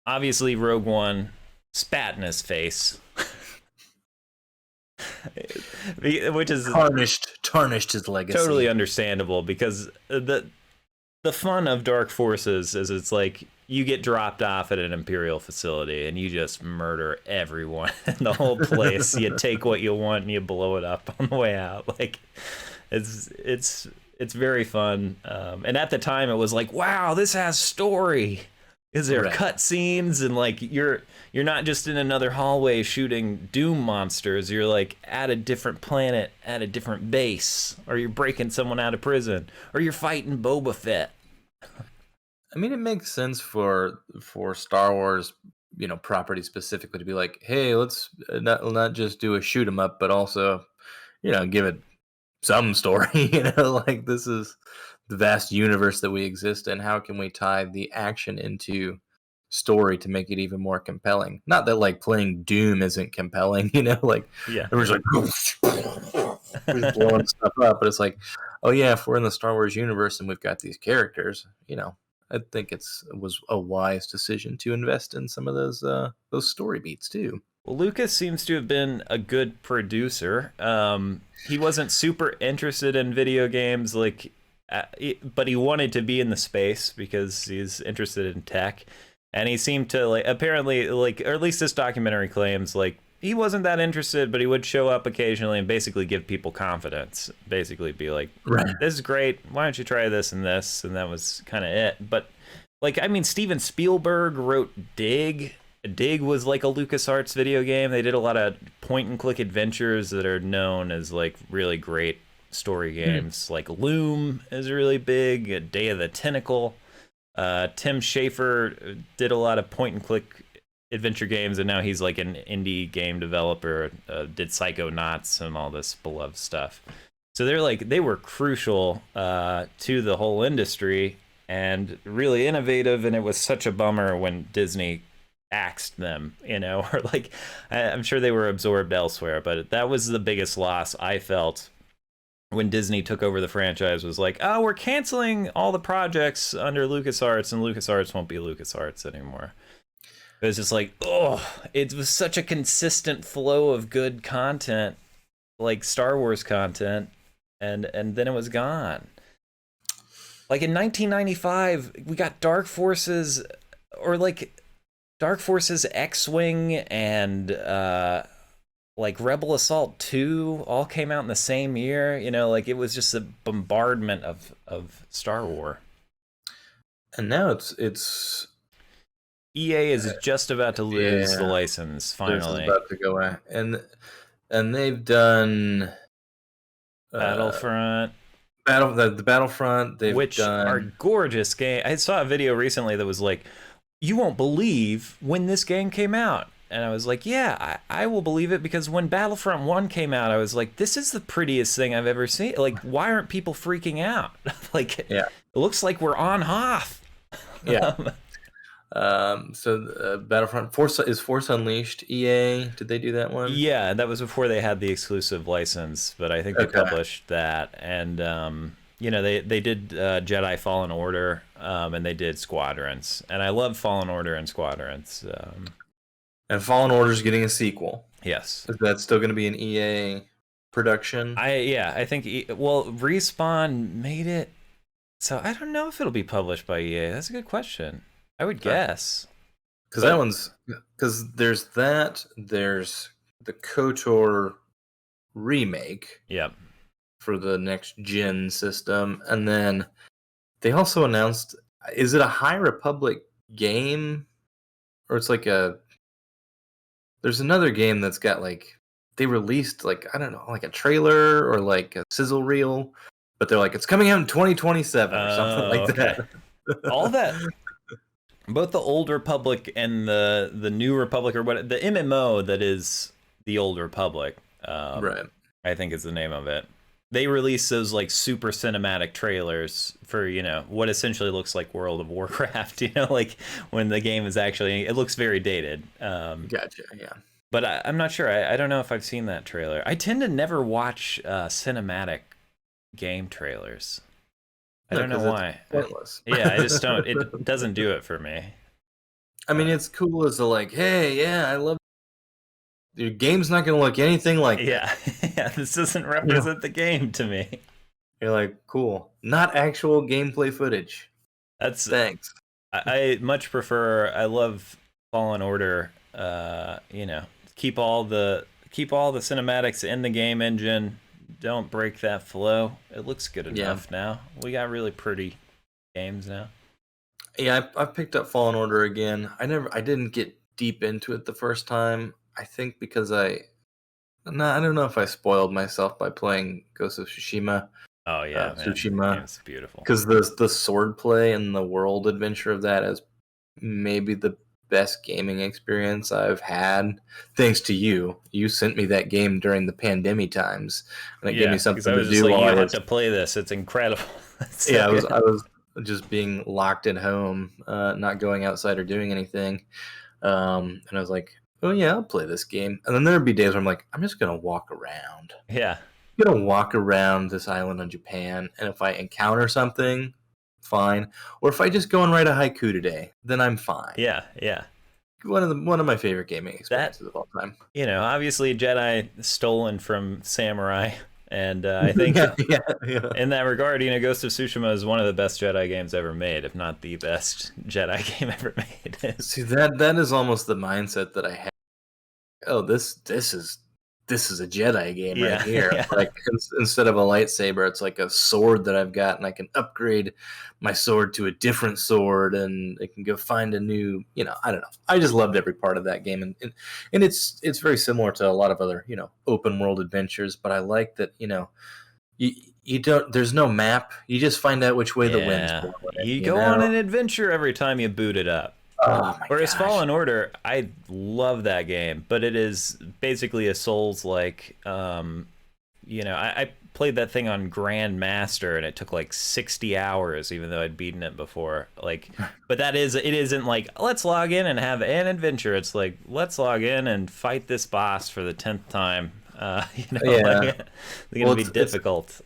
Obviously, Rogue One spat in his face, which is tarnished his legacy. Totally understandable, because the fun of Dark Forces is it's like you get dropped off at an Imperial facility and you just murder everyone in the whole place. You take what you want and you blow it up on the way out. Like it's very fun. And at the time, it was like, wow, this has story. Is there cut scenes, and like you're not just in another hallway shooting doom monsters. You're like at a different planet, at a different base, or you're breaking someone out of prison, or you're fighting Boba Fett. I mean, it makes sense for Star Wars, property specifically, to be like, hey, let's not just do a shoot 'em up, but also, give it some story. Like, this is the vast universe that we exist in. How can we tie the action into story to make it even more compelling? Not that like playing Doom isn't compelling, like everyone's like just blowing stuff up, but it's like, oh yeah, if we're in the Star Wars universe and we've got these characters, I think it was a wise decision to invest in some of those story beats too. Well, Lucas seems to have been a good producer. He wasn't super interested in video games, but he wanted to be in the space because he's interested in tech, and he seemed to apparently or at least this documentary claims he wasn't that interested, but he would show up occasionally and basically give people confidence. Basically be like, this is great, why don't you try this, and that was kind of it. But Steven Spielberg wrote Dig. Dig was like a LucasArts video game. They did a lot of point and click adventures that are known as really great story games. Like Loom is really big. Day of the Tentacle. Tim Schafer did a lot of point and click adventure games, and now he's like an indie game developer. Did Psychonauts and all this beloved stuff. So they were crucial to the whole industry and really innovative. And it was such a bummer when Disney axed them, or I'm sure they were absorbed elsewhere, but that was the biggest loss I felt when Disney took over the franchise. Was like, oh, we're canceling all the projects under LucasArts, and LucasArts won't be LucasArts anymore. It was just like, oh, it was such a consistent flow of good content, like Star Wars content, and then it was gone. Like in 1995, we got Dark Forces, Dark Forces X-Wing and Rebel Assault 2 all came out in the same year. It was just a bombardment of Star Wars. And now it's EA is just about to lose the license finally. About to go out. And they've done Battlefront. The Battlefront, which are gorgeous games. I saw a video recently that was like, you won't believe when this game came out. And I was like, yeah, I will believe it, because when Battlefront 1 came out, I was like, this is the prettiest thing I've ever seen. Like, why aren't people freaking out? It looks like we're on Hoth. Yeah. Battlefront is Force Unleashed EA. Did they do that one? Yeah, that was before they had the exclusive license, but I think they published that. And they did Jedi Fallen Order, and they did Squadrons, and I love Fallen Order and Squadrons. And Fallen Order is getting a sequel. Yes. Is that still going to be an EA production? I think Respawn made it, so I don't know if it'll be published by EA. That's a good question. I would guess. Because there's the KOTOR remake. Yep. For the next gen system, and then they also announced, is it a High Republic game, or it's there's another game that's got they released I don't know, a trailer or a sizzle reel but they're like, it's coming out in 2027 or something like Okay. that. All that, both the Old Republic and the New Republic, or what the MMO that is the Old Republic, Right. I think is the name of it. They release those like super cinematic trailers for, you know, what essentially looks like World of Warcraft, you know, like when the game is actually, it looks very dated. Gotcha. Yeah. But I'm not sure. I don't know if I've seen that trailer. I tend to never watch cinematic game trailers. I don't know why. Pointless. Yeah, I just don't. It doesn't do it for me. I mean, it's cool as to like, hey, yeah, I love your game's not going to look anything like Yeah, yeah. This doesn't represent the game to me. You're like, cool. Not actual gameplay footage. That's Thanks. I much prefer. I love Fallen Order. You know, keep all the cinematics in the game engine. Don't break that flow. It looks good enough now. We got really pretty games now. Yeah, I picked up Fallen Order again. I didn't get deep into it the first time. I think because I don't know if I spoiled myself by playing Ghost of Tsushima. Oh yeah, man. Tsushima. It's beautiful. Because the sword play and the world adventure of that is maybe the best gaming experience I've had. Thanks to you. You sent me that game during the pandemic times, and it gave me something I was to just do. like, you have to play this. It's incredible. So yeah, I was just being locked at home, not going outside or doing anything. And I was like, oh yeah, I'll play this game. And then there'd be days where I'm like, I'm just gonna walk around. Yeah. I'm gonna walk around this island in Japan, and if I encounter something, fine. Or if I just go and write a haiku today, then I'm fine. Yeah, yeah. One of my favorite gaming experiences of all time. You know, obviously Jedi stolen from Samurai, and I think in that regard, you know, Ghost of Tsushima is one of the best Jedi games ever made, if not the best Jedi game ever made. See, that is almost the mindset that I have. Oh, this is a Jedi game right here. Yeah. Like instead of a lightsaber, it's like a sword that I've got, and I can upgrade my sword to a different sword, and I can go find a new. You know, I don't know. I just loved every part of that game, and it's very similar to a lot of other open world adventures. But I like that you don't. There's no map. You just find out which way the wind's blowing. You go on an adventure every time you boot it up. Oh my Whereas gosh. Fallen Order, I love that game, but it is basically a Souls-like. I played that thing on Grandmaster, and it took like 60 hours, even though I'd beaten it before. Like, but it isn't like let's log in and have an adventure. It's like let's log in and fight this boss for the 10th time. Like, it's gonna be difficult.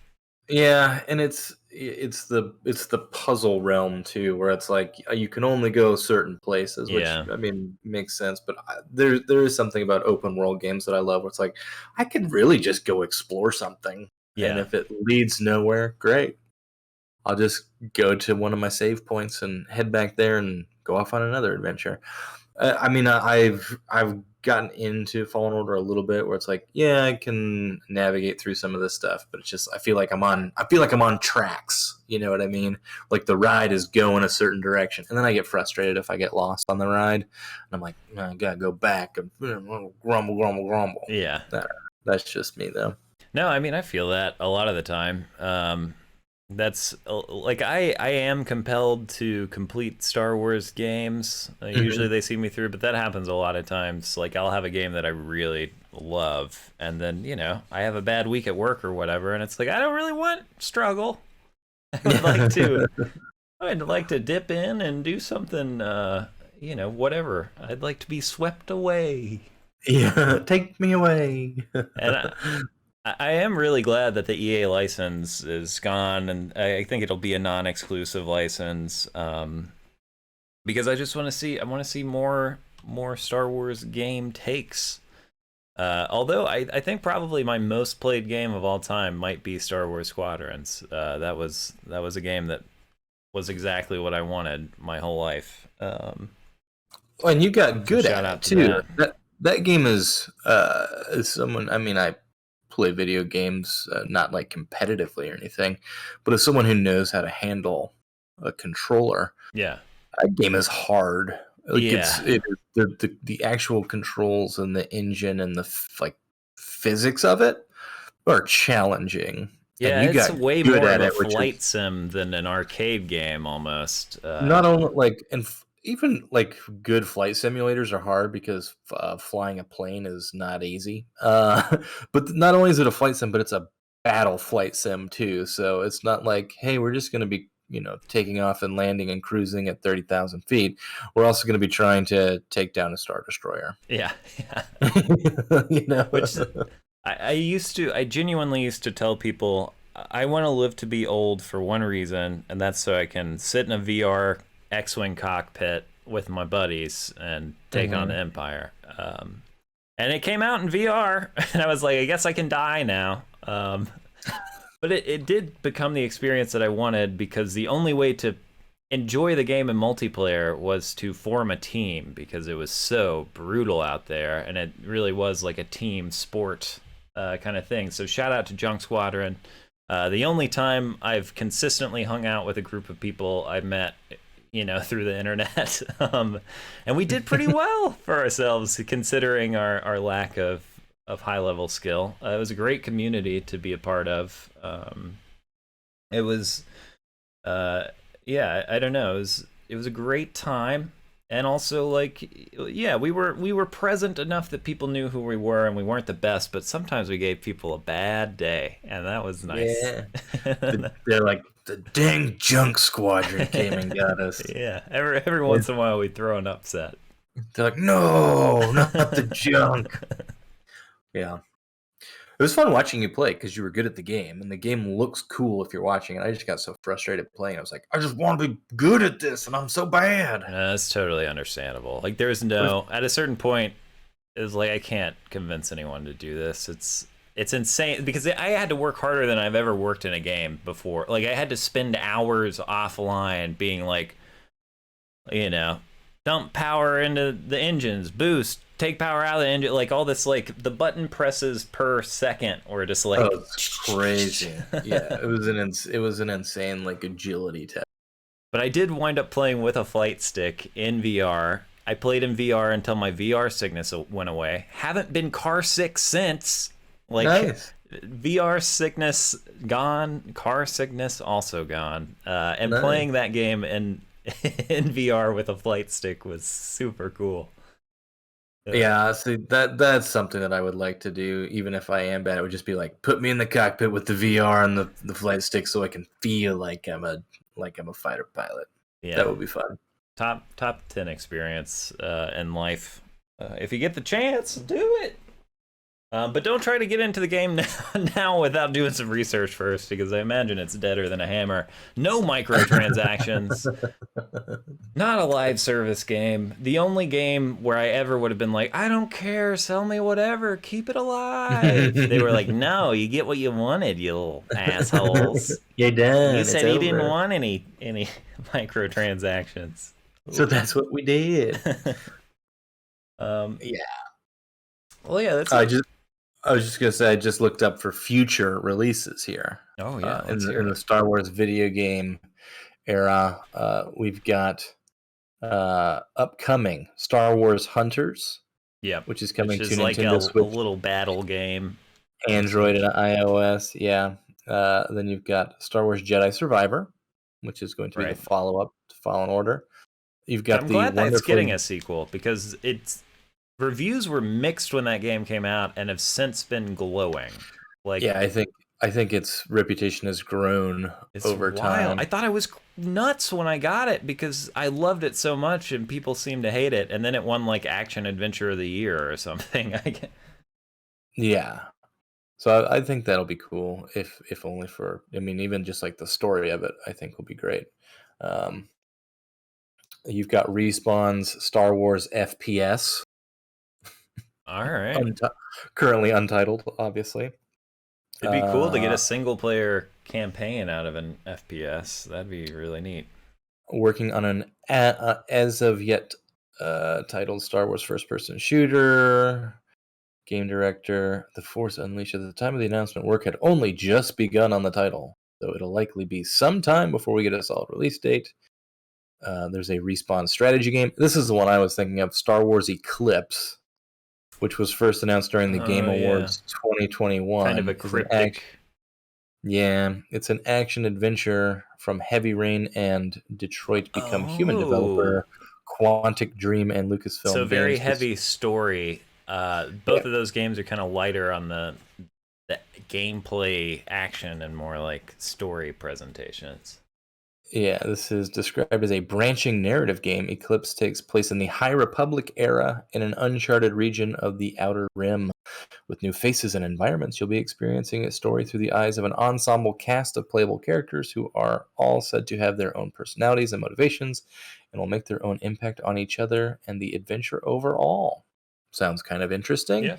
Yeah, and it's the puzzle realm too, where it's like you can only go certain places, which I mean makes sense. But there is something about open world games that I love, where it's like I could really just go explore something, and if it leads nowhere, great. I'll just go to one of my save points and head back there and go off on another adventure. I mean, I've gotten into Fallen Order a little bit, where it's like, yeah, I can navigate through some of this stuff, but it's just I feel like I'm on tracks. You know what I mean? Like the ride is going a certain direction, and then I get frustrated if I get lost on the ride, and I'm like, I gotta go back and grumble. Yeah, that's just me though. No, I mean I feel that a lot of the time. That's like I am compelled to complete Star Wars games. Usually they see me through, but that happens a lot of times. Like I'll have a game that I really love, and then I have a bad week at work or whatever, and it's like I don't really want struggle. I'd like to dip in and do something. Whatever. I'd like to be swept away. Yeah, take me away. And I am really glad that the EA license is gone, and I think it'll be a non-exclusive license, because I just want to see more Star Wars game takes. Although I think probably my most played game of all time might be Star Wars Squadrons. That was a game that was exactly what I wanted my whole life. And you got good at it too. That game is someone. I mean, I play video games, not like competitively or anything, but as someone who knows how to handle a controller, that game is hard. Like the actual controls and the engine and the physics of it are challenging. Yeah, you it's got way good more of at a it, which flight is sim than an arcade game almost. not only like even like good flight simulators are hard because flying a plane is not easy. But not only is it a flight sim, but it's a battle flight sim too. So it's not like, hey, we're just going to be taking off and landing and cruising at 30,000 feet. We're also going to be trying to take down a star destroyer. Yeah, yeah. you know. Which I genuinely used to tell people I want to live to be old for one reason, and that's so I can sit in a VR X-wing cockpit with my buddies and take on the Empire. And it came out in VR, and I was like, I guess I can die now. But it did become the experience that I wanted, because the only way to enjoy the game in multiplayer was to form a team, because it was so brutal out there, and it really was like a team sport kind of thing. So shout out to Junk Squadron. The only time I've consistently hung out with a group of people I met, through the internet, and we did pretty well for ourselves considering our lack of high level skill. It was a great community to be a part of. It was, yeah, I don't know. It was a great time, and also like, yeah, we were present enough that people knew who we were, and we weren't the best, but sometimes we gave people a bad day, and that was nice. Yeah. They're like, the dang Junk Squadron came and got us. Yeah, every once in a while we throw an upset. They're like, no, not the junk. Yeah. It was fun watching you play because you were good at the game, and the game looks cool if you're watching. And I just got so frustrated playing. I was like, I just want to be good at this, and I'm so bad. That's totally understandable. Like, there's at a certain point, it's like I can't convince anyone to do this. It's insane, because I had to work harder than I've ever worked in a game before. Like, I had to spend hours offline being like, dump power into the engines, boost, take power out of the engine, like all this, like the button presses per second were just like, oh, it's crazy. Yeah, it was an insane like agility test. But I did wind up playing with a flight stick in VR. I played in VR until my VR sickness went away. Haven't been car sick since. Like, nice. VR sickness gone, car sickness also gone. And nice. Playing that game in VR with a flight stick was super cool. Yeah, see that's something that I would like to do, even if I am bad. It would just be like, put me in the cockpit with the VR and the flight stick, so I can feel like I'm a fighter pilot. Yeah, that would be fun. Top 10 experience in life. If you get the chance, do it. But don't try to get into the game now without doing some research first, because I imagine it's deader than a hammer. No microtransactions. Not a live service game. The only game where I ever would have been like, I don't care, sell me whatever, keep it alive. They were like, no, you get what you wanted, you little assholes. You're done. You said you didn't want any microtransactions. So that's what we did. Yeah. Well, yeah, that's I was just gonna say, I just looked up for future releases here. Oh yeah, in the Star Wars video game era, we've got upcoming Star Wars Hunters. Yeah, which is coming to like Nintendo Switch, a little battle game, Android and iOS. Yeah. Then you've got Star Wars Jedi Survivor, which is going to be the follow-up to Fallen Order. You've got I'm glad that's getting a sequel, because reviews were mixed when that game came out and have since been glowing. Like, yeah, I think its reputation has grown over time. I thought I was nuts when I got it, because I loved it so much and people seemed to hate it, and then it won like Action Adventure of the Year or something. Yeah. So I think that'll be cool, if only for, I mean, even just like the story of it, I think will be great. You've got Respawn's Star Wars FPS. All right. Currently untitled, obviously. It'd be cool to get a single-player campaign out of an FPS. That'd be really neat. Working on an as of yet titled Star Wars first-person shooter. Game director, The Force Unleashed. At the time of the announcement, work had only just begun on the title, so it'll likely be some time before we get a solid release date. There's a Respawn strategy game. This is the one I was thinking of, Star Wars Eclipse, which was first announced during the Game Awards 2021. Kind of a cryptic. Yeah, it's an action adventure from Heavy Rain and Detroit Become Human Oh, developer Quantic Dream and so Lucasfilm very Games. heavy story. Yeah, Both of those games are kind of lighter on the gameplay action and more like story presentations. yeah, this is described as a branching narrative game. Eclipse takes place in the High Republic era in an uncharted region of the Outer Rim. With new faces and environments, you'll be experiencing a story through the eyes of an ensemble cast of playable characters who are all said to have their own personalities and motivations and will make their own impact on each other and the adventure overall. Sounds kind of interesting. Yeah,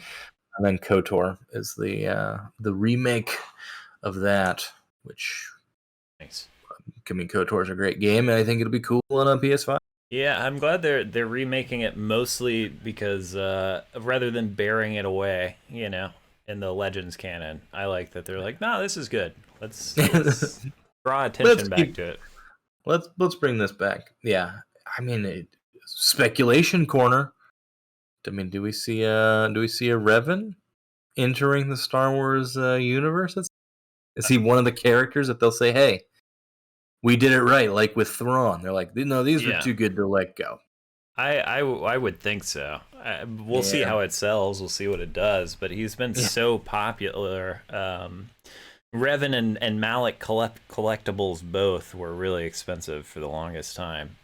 And then KOTOR is the remake of that, which nice. I mean KOTOR is a great game, and I think it'll be cool on a PS5. Yeah, I'm glad they're remaking it mostly because rather than burying it away, in the Legends canon. I like that they're like, no, this is good. Let's draw let's attention back keep to it. let's bring this back. Yeah, I mean, speculation corner. I mean, do we see a Revan entering the Star Wars universe? Is he one of the characters that they'll say, "Hey, we did it right," like with Thrawn? They're like, "No, these were Yeah, too good to let go." I would think so. We'll see Yeah, how it sells. We'll see what it does. But he's been yeah, so popular. Revan and Malik collectibles both were really expensive for the longest time.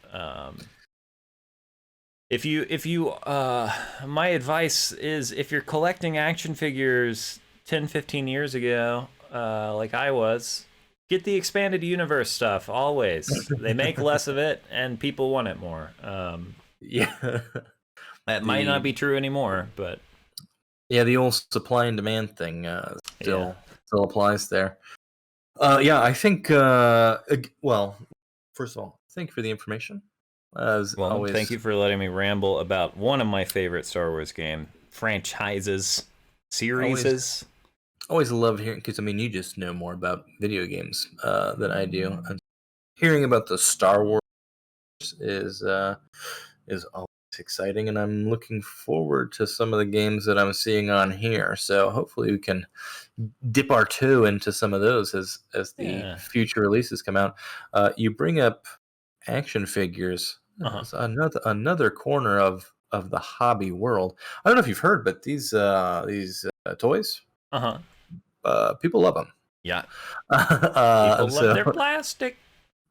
If you my advice is if you're collecting action figures 10, 15 years ago, like I was, get the expanded universe stuff always. They make less of it and people want it more. yeah. That might not the be true anymore, but the old supply and demand thing yeah. still applies there. Yeah, I think. Well, first of all, thank you for the information. As Well, thank always, you for letting me ramble about one of my favorite Star Wars game franchises, always series. always love hearing, because I mean you just know more about video games than I do. And hearing about the Star Wars is always exciting, and I'm looking forward to some of the games that I'm seeing on here. So hopefully we can dip our toe into some of those as the Yeah. future releases come out. You bring up action figures. Uh-huh. It's another corner of the hobby world. I don't know if you've heard, but these toys, Uh-huh. people love them. Yeah. People love So their plastic.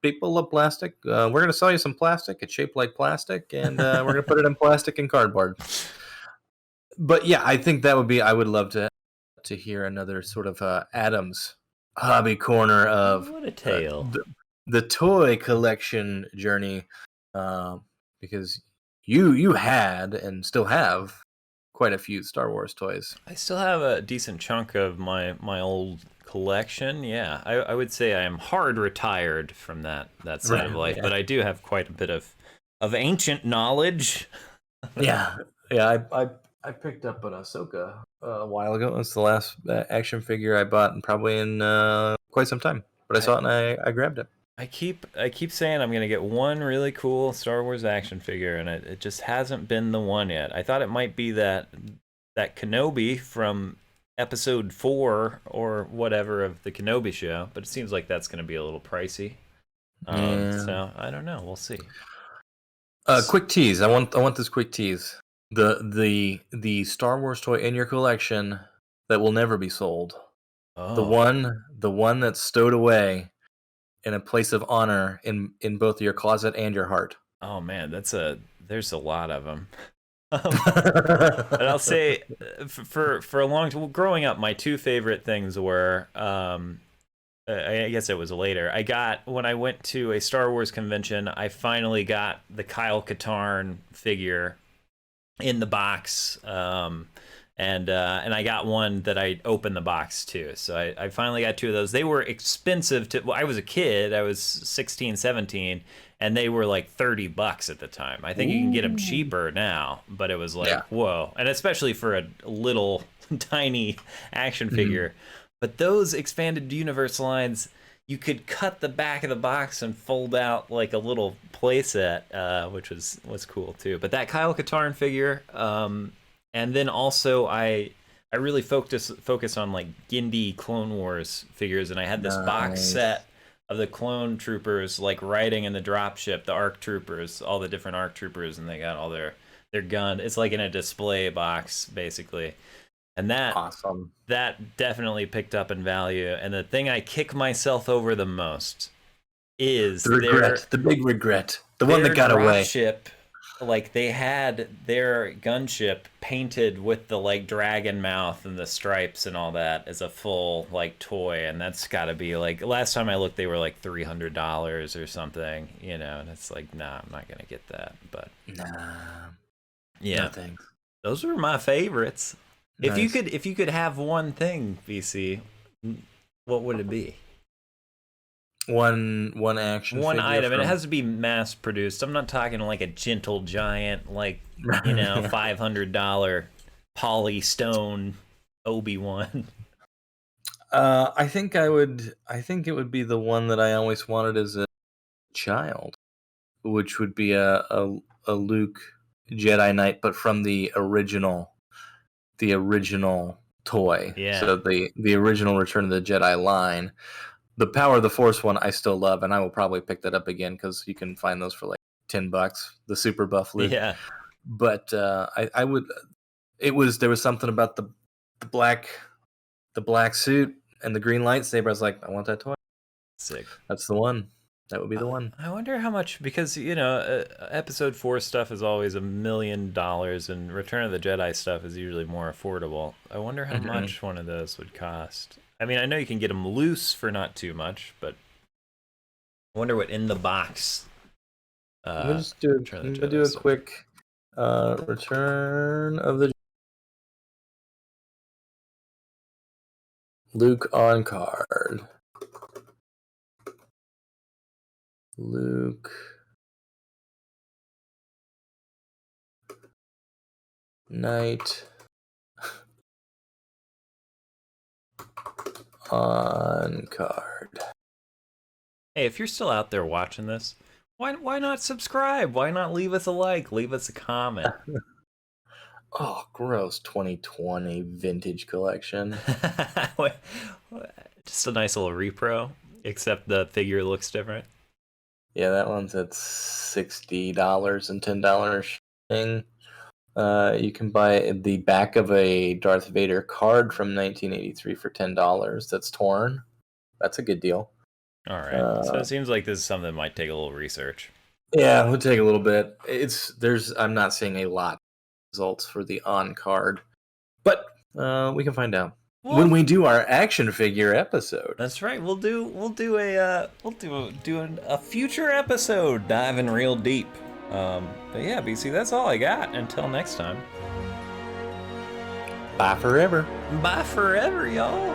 people love plastic. We're going to sell you some plastic. It's shaped like plastic, and we're going to put it in plastic and cardboard. But yeah, I think that would be. I would love to hear another sort of Adams hobby corner of What a uh, tale. the toy collection journey, because you had and still have quite a few Star Wars toys. I still have a decent chunk of my old collection. Yeah, I would say I am hard retired from that side of Right. life, Yeah. but I do have quite a bit of ancient knowledge. Yeah. Yeah. I picked up an Ahsoka a while ago. It's the last action figure I bought, and probably in quite some time. But I I saw it and I grabbed it. I keep saying I'm gonna get one really cool Star Wars action figure, and it just hasn't been the one yet. I thought it might be that Kenobi from Episode 4 or whatever of the Kenobi show, but it seems like that's gonna be a little pricey. Yeah. So I don't know. We'll see. Quick tease. I want this quick tease. The Star Wars toy in your collection that will never be sold. Oh, The one that's stowed away in a place of honor in both your closet and your heart. oh man, there's a lot of them. But I'll say for a long time, growing up, my two favorite things were I guess it was later. I got when I went to a Star Wars convention. I finally got the Kyle Katarn figure in the box, and I got one that I opened the box too. So I finally got two of those. They were expensive to. Well, I was a kid. I was 16, 17, and they were like $30 at the time. I think you can get them Ooh. cheaper now, but it was like Yeah. whoa, and especially for a little tiny action Mhm. figure. But those expanded universe lines, you could cut the back of the box and fold out like a little playset, which was cool too. But that Kyle Katarn figure, and then also I I really focus on like Gindi Clone Wars figures, and I had this box set of the clone troopers like riding in the dropship, the ARC troopers, all the different ARC troopers, and they got all their gun. It's like in a display box basically. And that definitely picked up in value. And the thing I kick myself over the most is the big regret, the one that got away. Ship, like they had their gunship painted with the like dragon mouth and the stripes and all that as a full like toy, and that's got to be like, last time I looked, they were like $300 or something, you know. And it's like, nah, I'm not gonna get that. But no thanks. Those were my favorites. Nice. If you could have one thing, VC, what would it be? One action one figure item, and it has to be mass produced. I'm not talking like a gentle giant, like, you know, $500 polystone Obi-Wan. I think it would be the one that I always wanted as a child, which would be a Luke Jedi Knight, but from the original toy. Yeah. So the original Return of the Jedi line. The Power of the Force one I still love, and I will probably pick that up again because you can find those for like $10. The super buff Luke. Yeah. But I would. There was something about the black suit and the green lightsaber. I was like, I want that toy. Sick. That's the one. That would be the one. I wonder how much, because, you know, Episode 4 stuff is always $1 million, and Return of the Jedi stuff is usually more affordable. I wonder how much one of those would cost. I mean, I know you can get them loose for not too much, but I wonder what in the box. Let's do a quick Return of the Luke on card. Luke Knight on card. Hey, if you're still out there watching this, why not subscribe? Why not leave us a like? Leave us a comment. Oh, gross. 2020 vintage collection. Just a nice little repro, except the figure looks different. Yeah, that one's at $60 and $10 shipping. You can buy the back of a Darth Vader card from 1983 for $10. That's torn. That's a good deal. All right. So it seems like this is something that might take a little research. Yeah, it would take a little bit. I'm not seeing a lot of results for the on card, but we can find out when we do our action figure episode. That's right. We'll do a future episode diving real deep. But yeah, BC, that's all I got. Until next time. Bye forever. Bye forever, y'all.